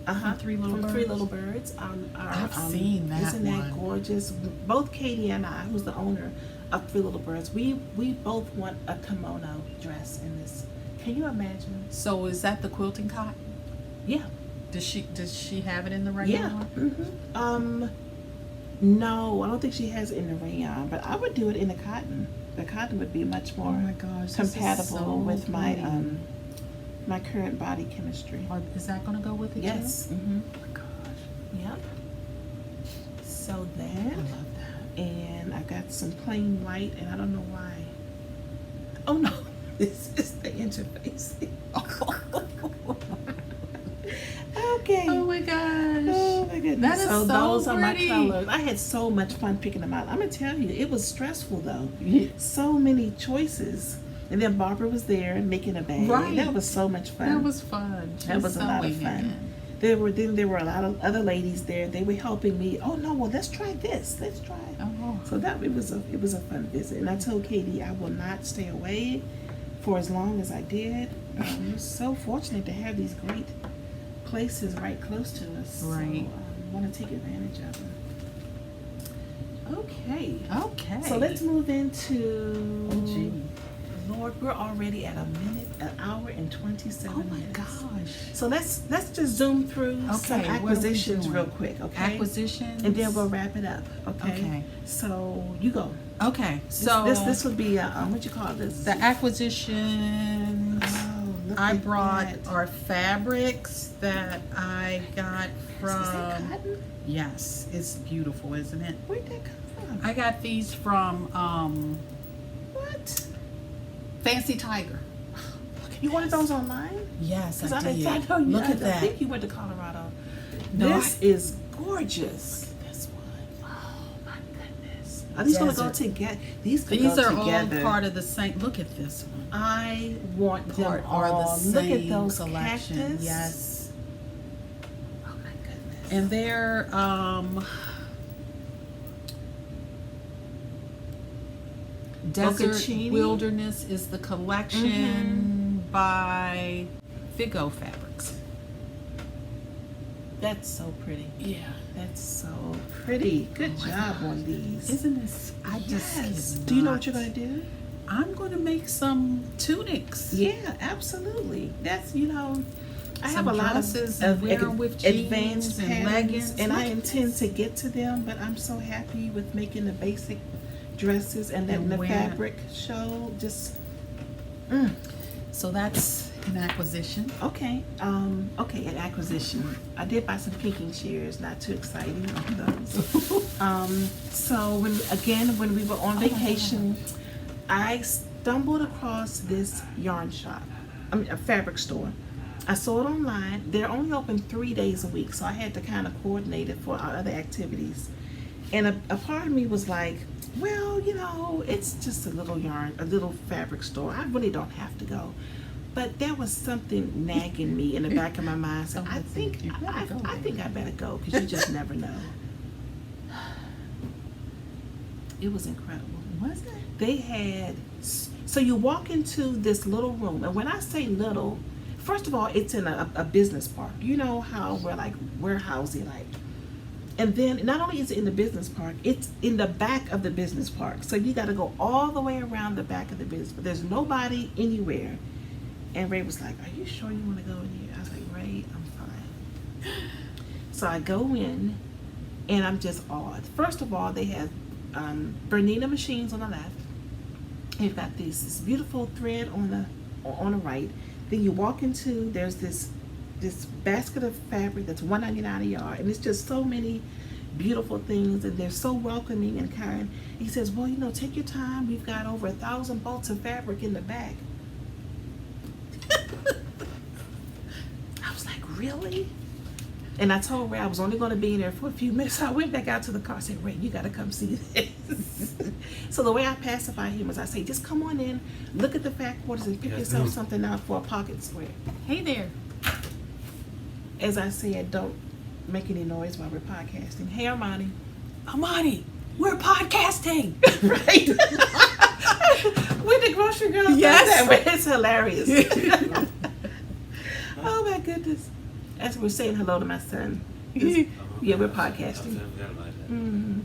From Three Little Three Birds? Little Birds. I've seen that Isn't that one. gorgeous? Both Katie and I, who's the owner of Three Little Birds, we both want a kimono dress in this. Can you imagine? So is that the quilting cotton? Yeah. Does she have it in the regular Yeah. one? No, I don't think she has it in the rayon, but I would do it in the cotton. The cotton would be much more Oh my gosh, this is compatible so with my pretty. my current body chemistry. Is that going to go with it Yes. too? Mm-hmm. Oh my gosh. Yep. So I that, love that. and I got some plain white, and I don't know why. Oh no, this is the interface. Okay. Oh my gosh. Oh my goodness. That is so those are my pretty. colors. I had so much fun picking them out. I'm gonna tell you, it was stressful though. So many choices. And then Barbara was there making a bag. Right. That was so much fun. That was fun. That was a lot of Sewing fun. again. There were a lot of other ladies there. They were helping me. Oh no, well let's try this. Let's try it. Oh. So it was a fun visit. And I told Katie I will not stay away for as long as I did. We're so fortunate to have these great places right close to us. Right. So want to take advantage of them. Okay. Okay. So let's move into. Oh gee. Lord, we're already at an hour and 27 Oh my minutes. gosh. So let's just zoom through some Okay, what are we acquisitions doing? real quick, okay? Acquisitions. And then we'll wrap it up, okay? Okay. So you go. Okay. So This would be what you call this? the acquisitions. Oh, look I at brought that. our fabrics that I got from. Is that cotton? Yes, it's beautiful, isn't it? Where'd that come from? I got these from What? Fancy Tiger. You wanted those online? Yes, Because I did. I know you. Look I at that. think you went to Colorado. No, This is gorgeous. This one. Oh my goodness. Are these going to go Desert. together? These could These go are together. all part of the same. Look at this one. I want them Part all. are the same Look at those collection. cactus. Yes. Oh my goodness. And they're Desert Boccaccini? Wilderness is the collection by Figo Fabrics. That's so pretty. Yeah. That's so pretty. Good job on these. Isn't this? I just Yes. cannot. Do you know what you're going to do? I'm going to make some tunics. Yeah, absolutely. That's, I have Some a lot dresses of and wear 'em with advanced jeans and patterns, leggings. and I Look at intend this. to get to them, but I'm so happy with making the basic dresses and letting And the wear- fabric show. Just, So that's an acquisition. okay. Okay, an acquisition. I did buy some pinking shears, not too exciting on those. So when we were on vacation, I stumbled across this yarn shop, a fabric store. I saw it online. They're only open 3 days a week, so I had to kind of coordinate it for our other activities. And a part of me was like, well, it's just a little fabric store. I really don't have to go. But there was something nagging me in the back of my mind. So I think You better I go think I better go, because you just never know. It was incredible. Was it? They had, so you walk into this little room, and when I say little, first of all, it's in a business park. You know how we're like warehousey like. And then not only is it in the business park, it's in the back of the business park. So you got to go all the way around the back of the business. But there's nobody anywhere. And Ray was like, "Are you sure you want to go in here?" I was like, "Ray, I'm fine." So I go in, and I'm just awed. First of all, they have Bernina machines on the left. You've got this beautiful thread on the right. Then you walk into, there's this this basket of fabric that's $1.99 a yard, and it's just so many beautiful things, and they're so welcoming and kind. He says, well, you know, take your time. We've got over 1,000 bolts of fabric in the back. I was like, really? And I told Ray I was only going to be in there for a few minutes. I went back out to the car and said, Ray, you got to come see this. So the way I pacify him is I say, just come on in, look at the fat quarters, and pick yourself something out for a pocket square. Hey there. As I said, don't make any noise while we're podcasting. Hey, Armani. Amani, we're podcasting. Right? With the grocery girl. Yes. It's hilarious. Oh my goodness. As we're saying hello to my son. Yeah, we're podcasting. Mm.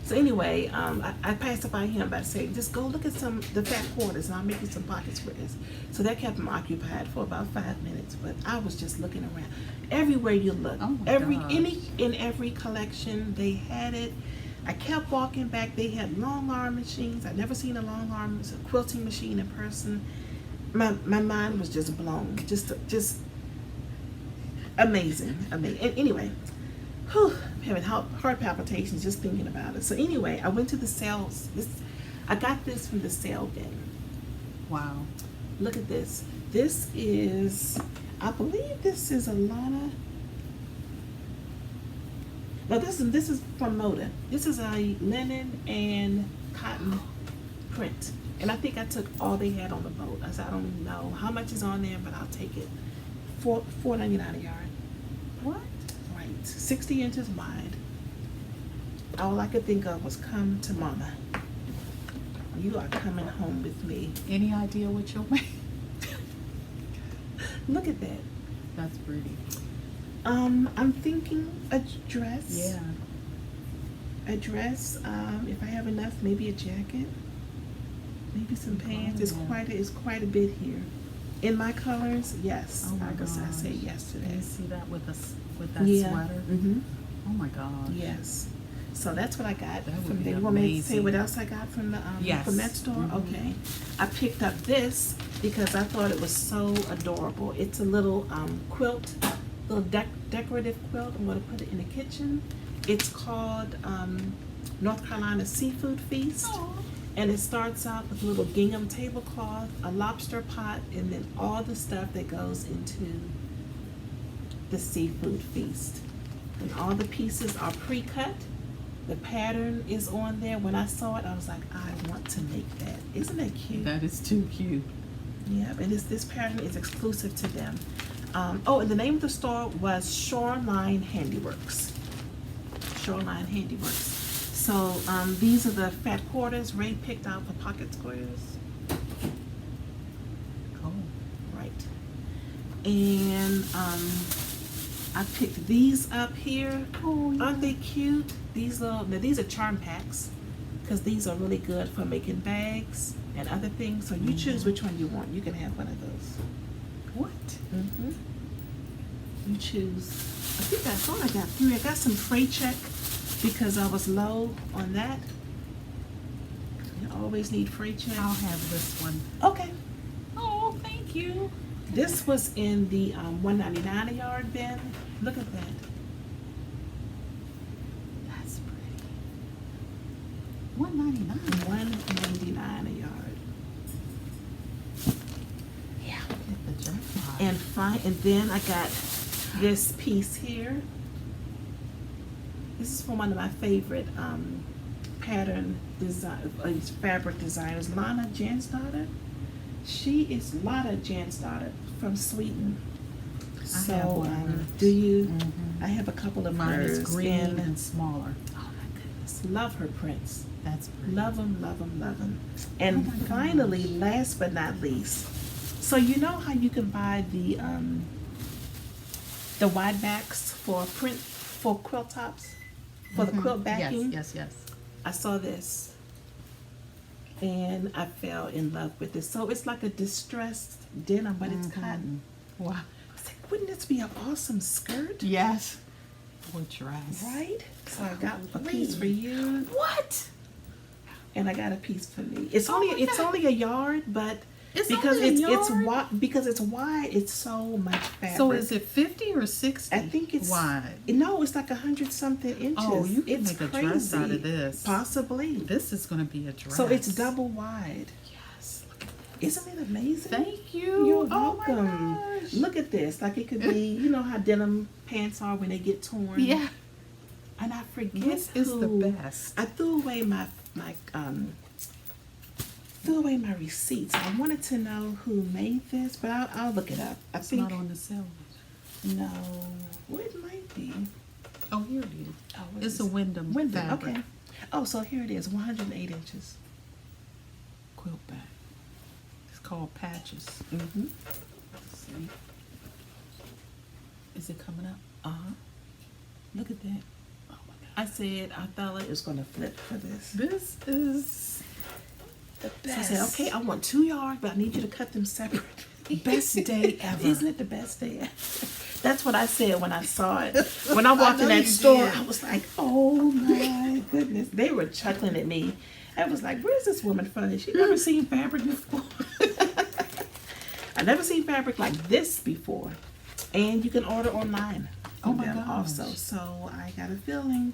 So anyway, I pacify him by saying, just go look at the fat quarters and I'll make you some pocket squares. So that kept him occupied for about 5 minutes, but I was just looking around. Everywhere you look, Oh my gosh. in every collection, they had it. I kept walking back. They had long arm machines. I'd never seen a long arm quilting machine in person. My mind was just blown. Just amazing. And anyway, whew, I'm having heart palpitations just thinking about it. So anyway, I went to the sales. I got this from the sale bin. Wow. Look at this. This is, I believe this is a Lana. No, this is from Moda. This is a linen and cotton print. And I think I took all they had on the boat. I said, I don't know how much is on there, but I'll take it. $4.99 a yard. What? Right. 60 inches wide. All I could think of was come to mama. You are coming home with me. Any idea what you'll make? Look at that. That's pretty. I'm thinking a dress. Yeah. A dress. If I have enough, maybe a jacket. Maybe some pants. It's quite a bit here. In my colors, yes. Oh my I guess I gosh. say yes to Can you that. see that with that Yeah. sweater? Mm-hmm. Oh my gosh. Yes. So that's what I got That would from be there. You want me to say amazing. what else I got from the Yes. from that store? Mhm. Okay. I picked up this because I thought it was so adorable. It's a little quilt, little decorative quilt. I'm going to put it in the kitchen. It's called North Carolina Seafood Feast. Aw. And it starts out with a little gingham tablecloth, a lobster pot, and then all the stuff that goes into the seafood feast. And all the pieces are pre-cut. The pattern is on there. When I saw it, I was like, I want to make that. Isn't that cute? That is too cute. Yeah, and this pattern is exclusive to them. And the name of the store was Shoreline Handiworks. Shoreline Handiworks. So these are the fat quarters Ray picked out for pocket squares. Oh. Right. And I picked these up here. Oh, yeah. Aren't they cute? These are charm packs because these are really good for making bags and other things. So you choose which one you want. You can have one of those. What? Mm-hmm. You choose. I think that's all I got. I got some freight check because I was low on that. You always need freight check. I'll have this one. Okay. Oh, thank you. This was in the $1.99 a yard bin. Look at that. That's pretty. $1.99. $1.99 a yard. Yeah. Hit the jackpot. And then I got this piece here. This is from one of my favorite pattern design, fabric designers, Lana Jansdotter. She is Lana Jansdotter from Sweden. So, have one of hers. do you? Mhm. I have a couple of Mine hers. is green and and smaller. oh my goodness, love her prints. That's pretty. Love them, love them, love them. And Oh my gosh. finally, last but not least, so you know how you can buy the wide backs for quilt tops, for the quilt backing? Yes. I saw this and I fell in love with it. So it's like a distressed denim, but it's cotton. Wow. I was like, wouldn't this be an awesome skirt? Yes. Or dress. Right? So I got a piece for you. What? And I got a piece for me. It's Oh only my it's God. only a yard, but It's because only a it's yard? wide. Because it's wide. It's so much fabric. So is it 50 or 60? I think it's wide. No, it's like 100-something inches. Oh, you can it's make a crazy. dress out of this. Possibly. This is going to be a dress. So it's double wide. Yes. Isn't it amazing? Thank you. You're Oh welcome. my gosh. Look at this. Like it could be, you know how denim pants are when they get torn. Yeah. And I forget This is the who- best. I threw away my receipts. I wanted to know who made this, but I'll look it up. I It's think not on the sale. no. Well, it might be. Oh, here it is. Oh, what It's is a it? Wyndham Wyndham. fabric. Okay. Oh, so here it is. 108 inches. Quilt back. It's called Patches. Mm-hmm. Let's see. Is it coming up? Uh-huh. Look at that. Oh my God. I said Arthella is going to flip for this. This is the So I best. said, okay, I want 2 yards, but I need you to cut them separate. Best day ever. Isn't it the best day ever? That's what I said when I saw it. When I walked in know that you store, did. I was like, oh my goodness. They were chuckling at me. I was like, where's this woman from? She never seen fabric before. I never seen fabric like this before. And you can order online Oh from my them gosh. also. So I got a feeling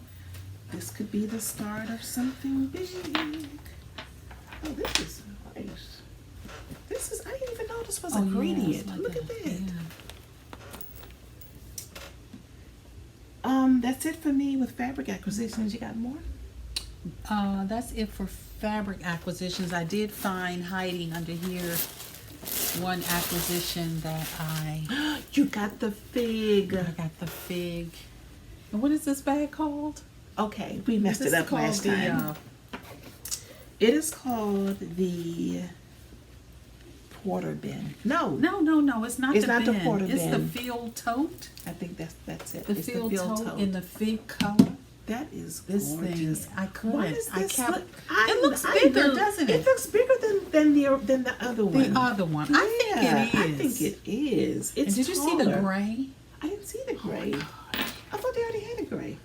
this could be the start of something big. Oh, this is nice. This is, I didn't even know this was a Oh, yeah, gradient. it's like Look that. at that. Yeah. That's it for me with fabric acquisitions. You got more? That's it for fabric acquisitions. I did find hiding under here one acquisition that I You got the fig. got the fig. And what is this bag called? Okay, we messed This it is up called last the, time. It is called the Porter bin. No, No, it's not It's the not the bin. porta It's the bin. field tote. I think that's it. The It's field field tote tote. in the fig color. That is This gorgeous. thing, I couldn't. Why does I this kept. look? It looks bigger, doesn't it? It looks bigger than the other one. The other one. I think it is. I think it is. It's And did you see the taller. gray? I didn't see the gray. I thought they already had a gray.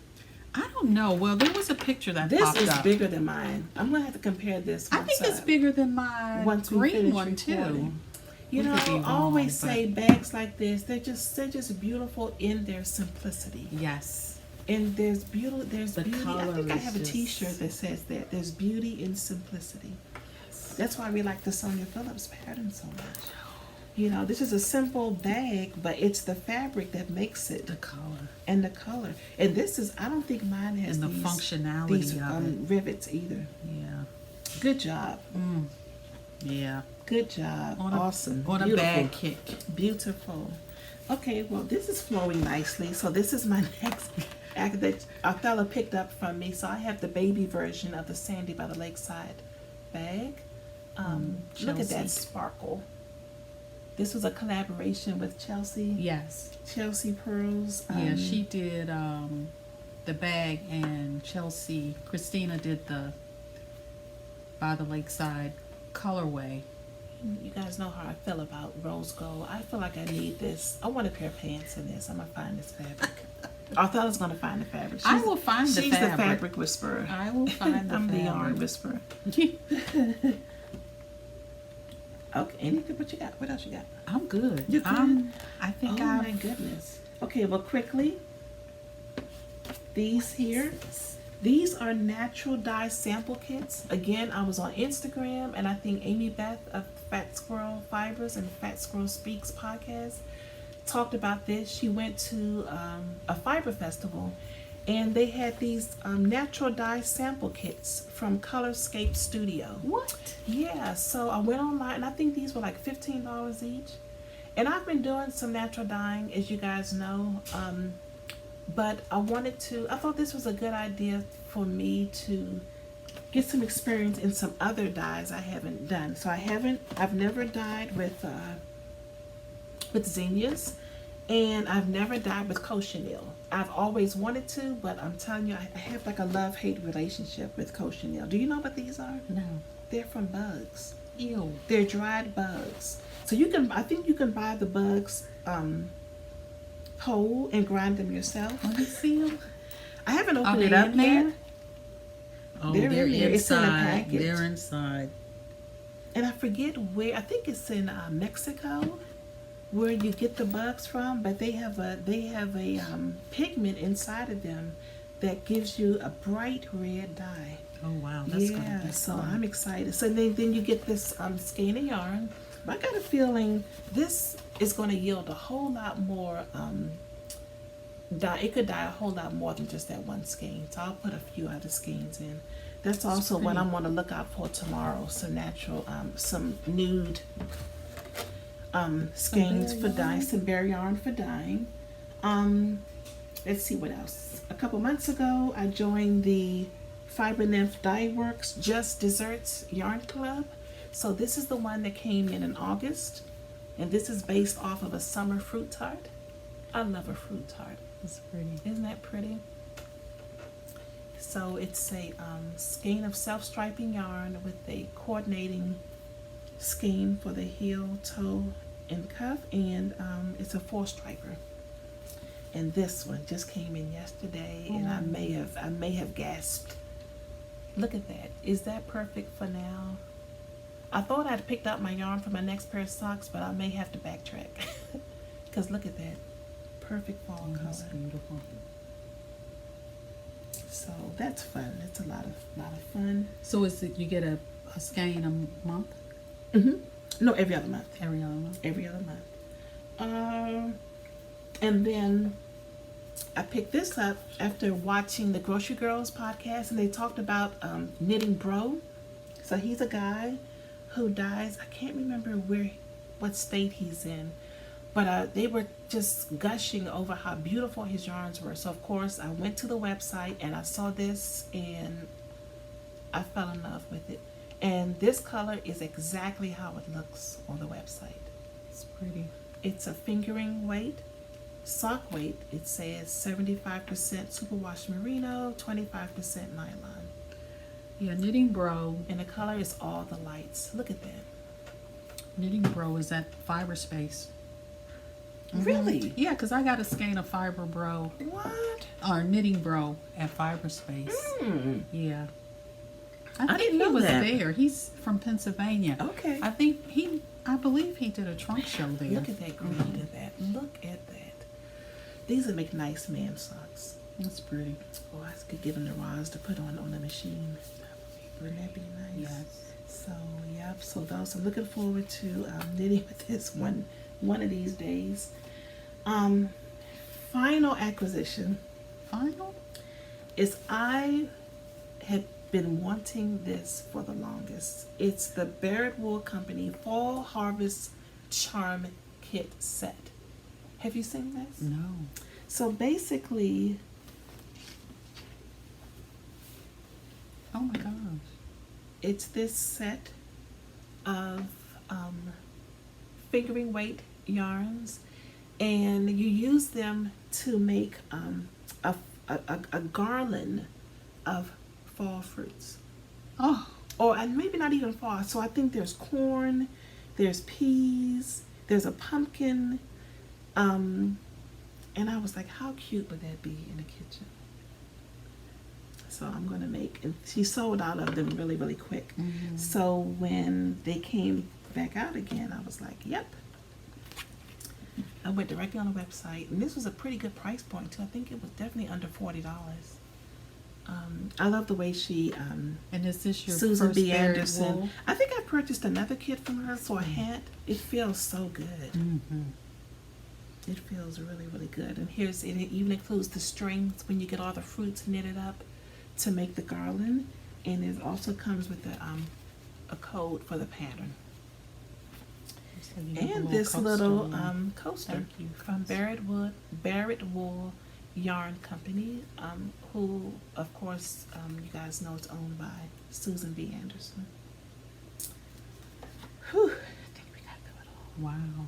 I don't know. Well, there was a picture that This popped is up. bigger than mine. I'm gonna have to compare this. I once think it's bigger than my once we green finish one too. recording. You We know, could be I always wrong, say bags like this, they're just beautiful in their simplicity. Yes. And there's beauty. The I think color I have a is just- T-shirt that says that. There's beauty in simplicity. That's why we like the Sonia Phillips pattern so much. You know, this is a simple bag, but it's the fabric that makes it The color and the color. And this is, I don't think mine has and the these, functionality of it. rivets either. Yeah. Good job. Yeah. Good job. On a, Awesome. On a Beautiful. bag kick. Beautiful. Okay, well, this is flowing nicely. So this is my next act that Arthella picked up from me. So I have the baby version of the Sandy by the Lakeside bag. Look at that Chelsea. sparkle. This was a collaboration with Chelsea. Yes. Chelsea Pearls. Yeah, she did the bag, and Christina did the by the Lakeside colorway. You guys know how I feel about rose gold. I feel like I need this. I want a pair of pants in this. I'm gonna find this fabric. Arthella's gonna find the fabric. I will find the She's fabric. the fabric whisperer. I will find the I'm the fabric. yarn whisperer. Okay, anything? What you got? What else you got? I'm good. You good? I think Oh I'm my goodness. Okay, well, quickly. These here. These are natural dye sample kits. Again, I was on Instagram, and I think Amy Beth of Fat Squirrel Fibers and Fat Squirrel Speaks podcast talked about this. She went to a fiber festival, and they had these natural dye sample kits from Colorscape Studio. What? Yeah, so I went online, and I think these were like $15 each. And I've been doing some natural dyeing, as you guys know. But I thought this was a good idea for me to get some experience in some other dyes I haven't done. So I've never dyed with zinnias, and I've never dyed with cochineal. I've always wanted to, but I'm telling you, I have like a love-hate relationship with cochineal. Do you know what these are? No. They're from bugs. Ew. They're dried bugs. So I think you can buy the bugs whole and grind them yourself. Let me see them. I haven't Are opened they it up in there? yet. Oh, They're they're in there. It's in a inside. package. They're inside. and I forget where. I think it's in Mexico, where you get the bugs from. But they have a pigment inside of them that gives you a bright red dye. Oh wow, that's gonna Yeah, be so fun. I'm excited. So then you get this skein of yarn. But I got a feeling this is going to yield a whole lot more dye. It could dye a whole lot more than just that one skein. So I'll put a few other skeins in. That's also what pretty. I'm going to look out for tomorrow. Some natural, some nude skeins for dyeing, some bare yarn for dyeing. Let's see what else. A couple months ago, I joined the Fiber Nymph Dye Works Just Desserts Yarn Club. So this is the one that came in August, and this is based off of a summer fruit tart. I love a fruit tart. That's pretty. Isn't that pretty? So it's a skein of self-striping yarn with a coordinating skein for the heel, toe, and cuff, and it's a 4-striper. And this one just came in yesterday, and I may have gasped. Look at that. Is that perfect for now? I thought I'd picked up my yarn for my next pair of socks, but I may have to backtrack. Because look at that. Perfect fall That's color. beautiful. So that's fun. It's a lot of fun. So is it you get a skein a month? No, every other month. Every other month? Every other month. And then I picked this up after watching the Grocery Girls podcast, and they talked about Knitting Bro. So he's a guy who dyes. I can't remember what state he's in, but they were just gushing over how beautiful his yarns were. So of course I went to the website and I saw this and I fell in love with it. And this color is exactly how it looks on the website. It's pretty. It's a fingering weight. Sock weight, it says 75% superwash merino, 25% nylon. Yeah, Knitting Bro. And the color is all the lights. Look at that. Knitting Bro is at Fiber Space. Really? Yeah, because I got a skein of Fiber Bro What? or Knitting Bro at Fiber Space. Yeah. I think didn't he know was that. there. He's from Pennsylvania. Okay. I believe he did a trunk show there. Look at that green to that. Look at that. These would make nice man socks. That's pretty. Oh, I could give them to Roz to put on the machine. Wouldn't that be nice? Yes. So, yep. So those, I'm looking forward to knitting with this one of these days. Final acquisition Final? is I had been wanting this for the longest. It's the Barrett Wool Company Fall Harvest Charm Kit Set. Have you seen this? No. So basically, Oh my gosh. it's this set of fingering weight yarns, and you use them to make a garland of fall fruits. Oh, And maybe not even fall. So I think there's corn, there's peas, there's a pumpkin. And I was like, how cute would that be in the kitchen? So I'm going to make, and she sold out of them really, really quick. So when they came back out again, I was like, yep. I went directly on the website, and this was a pretty good price point too. I think it was definitely under $40. I love the way she, and is this your Susan first B. Barrett Anderson. wool? I think I purchased another kit from her for a hat. It feels so good. It feels really, really good. And it even includes the strings when you get all the fruits knitted up to make the garland. And it also comes with a code for the pattern. So you have a And this coaster little one. coaster Thank you. from Barrett Wool Yarn Company, who, of course, you guys know it's owned by Susan B. Anderson. Whew, I think we got through it all. Wow.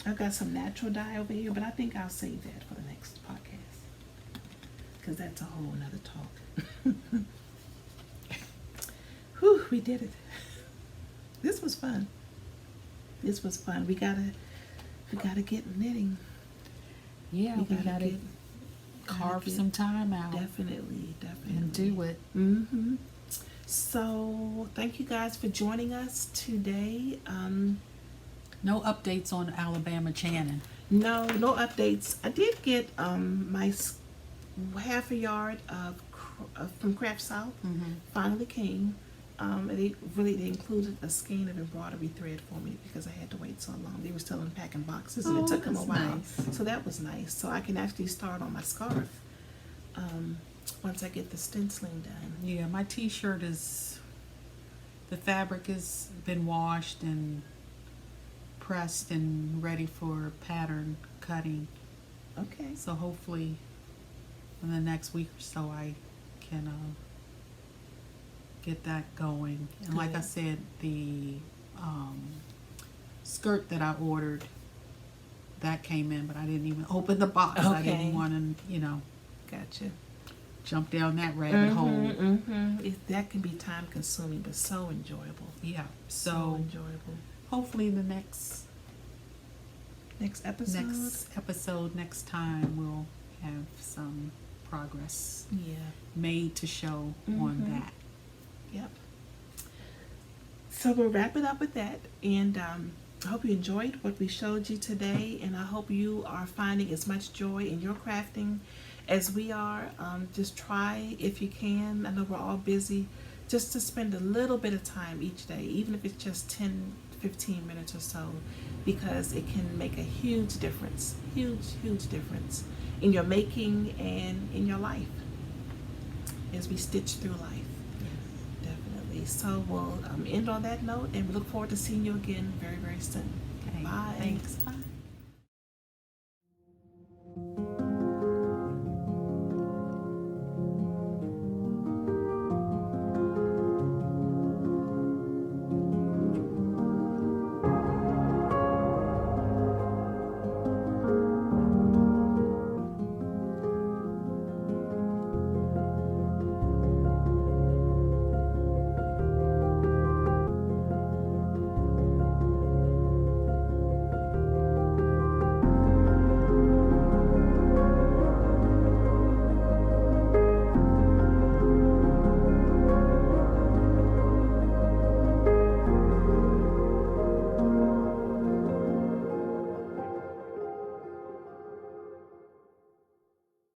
I've got some natural dye over here, but I think I'll save that for the next podcast, because that's a whole nother talk. Whew, we did it. This was fun. This was fun. We gotta get knitting. Yeah, we gotta get- carve get- some time out Definitely. and do it. Mm-hmm. So thank you guys for joining us today. No updates on Alabama Channing. No updates. I did get my half a yard of from Craft South. Finally came. And they included a skein of embroidery thread for me because I had to wait so long. They were still unpacking boxes and it took them a that's while. nice. So that was nice. So I can actually start on my scarf once I get the stenciling done. Yeah, my t-shirt the fabric has been washed and pressed and ready for pattern cutting. Okay. So hopefully in the next week or so I can get that going. And like I Good. said, the skirt that I ordered, that came in, but I didn't even open the box. I Okay. didn't want to, Gotcha. jump down that rabbit hole. That can be time consuming, but so enjoyable. Yeah. So So enjoyable. hopefully the next Next episode. next time we'll have some progress Yeah. made to show on that. Yep. So we'll wrap it up with that, and I hope you enjoyed what we showed you today, and I hope you are finding as much joy in your crafting as we are. Just try, if you can, I know we're all busy, just to spend a little bit of time each day, even if it's just 10-15 minutes or so, because it can make a huge difference, huge difference in your making and in your life as we stitch through life. Definitely. So we'll end on that note, and we look forward to seeing you again very, very soon. Okay. Bye. Thanks. Bye.